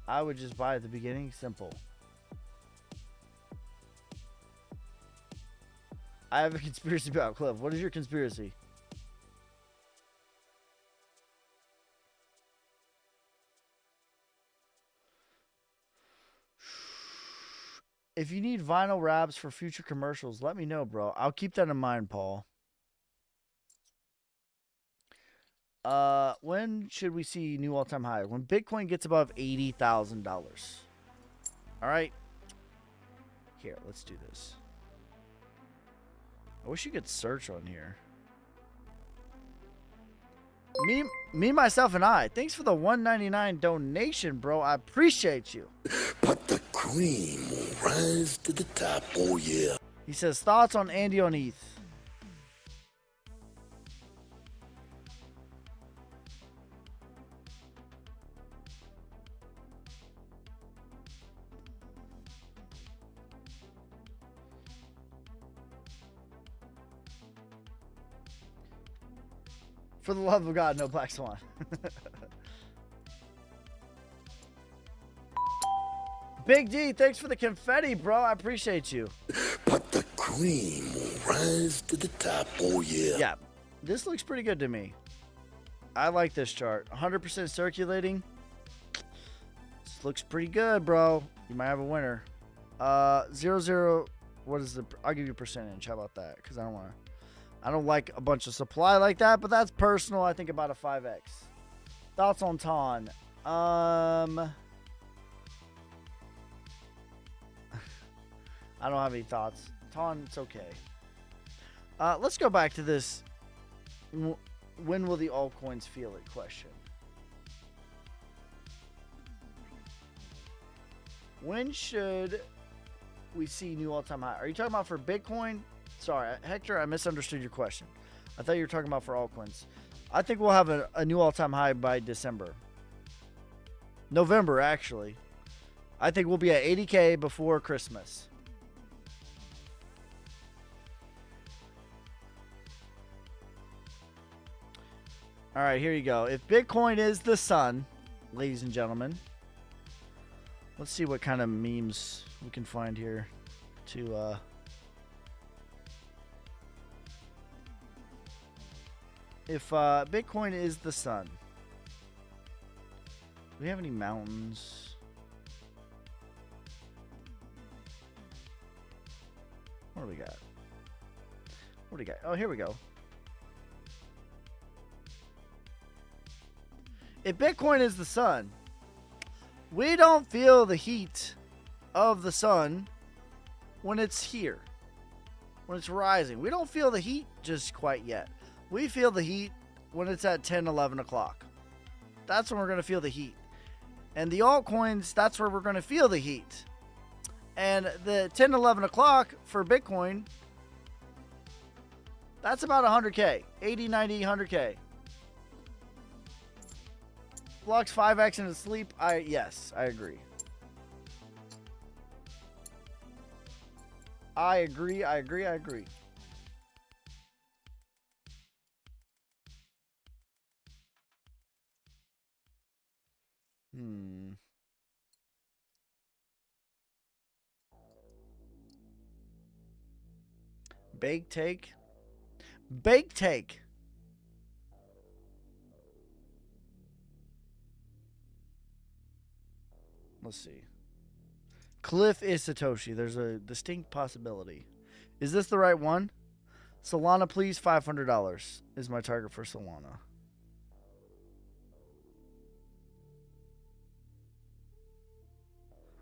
I would just buy at the beginning. Simple. I have a conspiracy about Cliff. What is your conspiracy? If you need vinyl wraps for future commercials, let me know, bro. I'll keep that in mind, Paul. When should we see new all-time high? When Bitcoin gets above $80,000. All right. Here, let's do this. I wish you could search on here. Me, myself, and I. Thanks for the $1.99 donation, bro. I appreciate you. But the cream will rise to the top, oh yeah. He says, thoughts on Andy on ETH? For the love of God, no Black Swan. Big D, thanks for the confetti, bro. I appreciate you. But the cream will rise to the top, oh yeah. Yeah, this looks pretty good to me. I like this chart. 100% circulating. This looks pretty good, bro. You might have a winner. 0. What is the? I'll give you a percentage. How about that? Because I don't like a bunch of supply like that, but that's personal. I think about a 5x. Thoughts on Ton? I don't have any thoughts. Ton, it's okay. Let's go back to this. When will the altcoins feel it question? When should we see new all-time high? Are you talking about for Bitcoin? Sorry, Hector, I misunderstood your question. I thought you were talking about for altcoins. I think we'll have a new all-time high by December. November, actually. I think we'll be at 80K before Christmas. All right, here you go. If Bitcoin is the sun, ladies and gentlemen, let's see what kind of memes we can find here to if Bitcoin is the sun. Do we have any mountains? What do we got? What do we got? Oh, here we go. If Bitcoin is the sun, we don't feel the heat of the sun when it's here, when it's rising. We don't feel the heat just quite yet. We feel the heat when it's at 10, 11 o'clock. That's when we're going to feel the heat. And the altcoins, that's where we're going to feel the heat. And the 10, 11 o'clock for Bitcoin, that's about 100K, 80, 90, 100K. Flux 5x in his sleep. Yes, I agree. I agree. Bake take. Let's see. Cliff is Satoshi. There's a distinct possibility. Is this the right one? Solana, please. $500 is my target for Solana.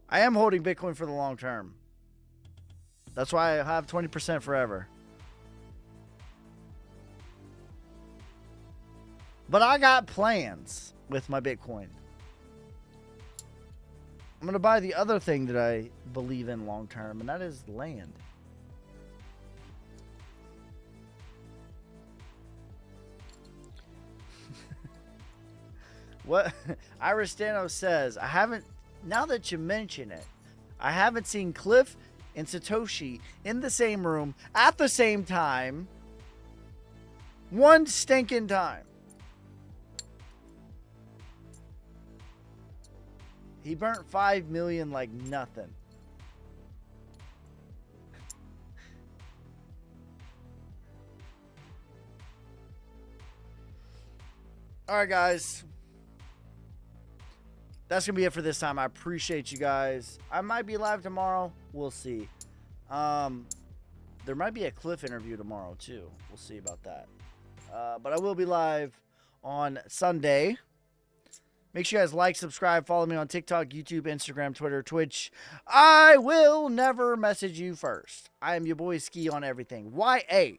I am holding Bitcoin for the long term. That's why I have 20% forever. But I got plans with my Bitcoin. I'm going to buy the other thing that I believe in long term, and that is land. What Iristano says, I haven't, now that you mention it, I haven't seen Cliff and Satoshi in the same room at the same time. One stinking time. He burnt 5 million like nothing. All right, guys. That's going to be it for this time. I appreciate you guys. I might be live tomorrow. We'll see. There might be a Cliff interview tomorrow, too. We'll see about that. But I will be live on Sunday. Make sure you guys like, subscribe, follow me on TikTok, YouTube, Instagram, Twitter, Twitch. I will never message you first. I am your boy Ski on everything. YABOYSKEY.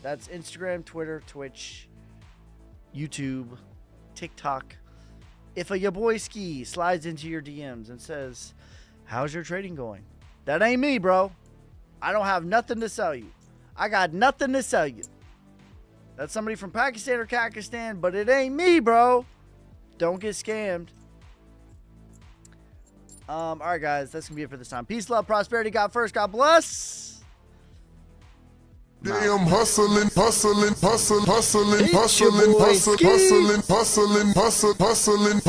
That's Instagram, Twitter, Twitch, YouTube, TikTok. if a your boy Ski slides into your DMs and says, how's your trading going? That ain't me, bro. I don't have nothing to sell you. I got nothing to sell you. That's somebody from Pakistan or Kakistan, but it ain't me, bro. Don't get scammed. All right, guys. That's going to be it for this time. Peace, love, prosperity. God first. God bless. Damn, hustling, hustling, hustling, hustling, It's your hustling, boy hustling, Ski. hustling, hustling, hustling, hustling.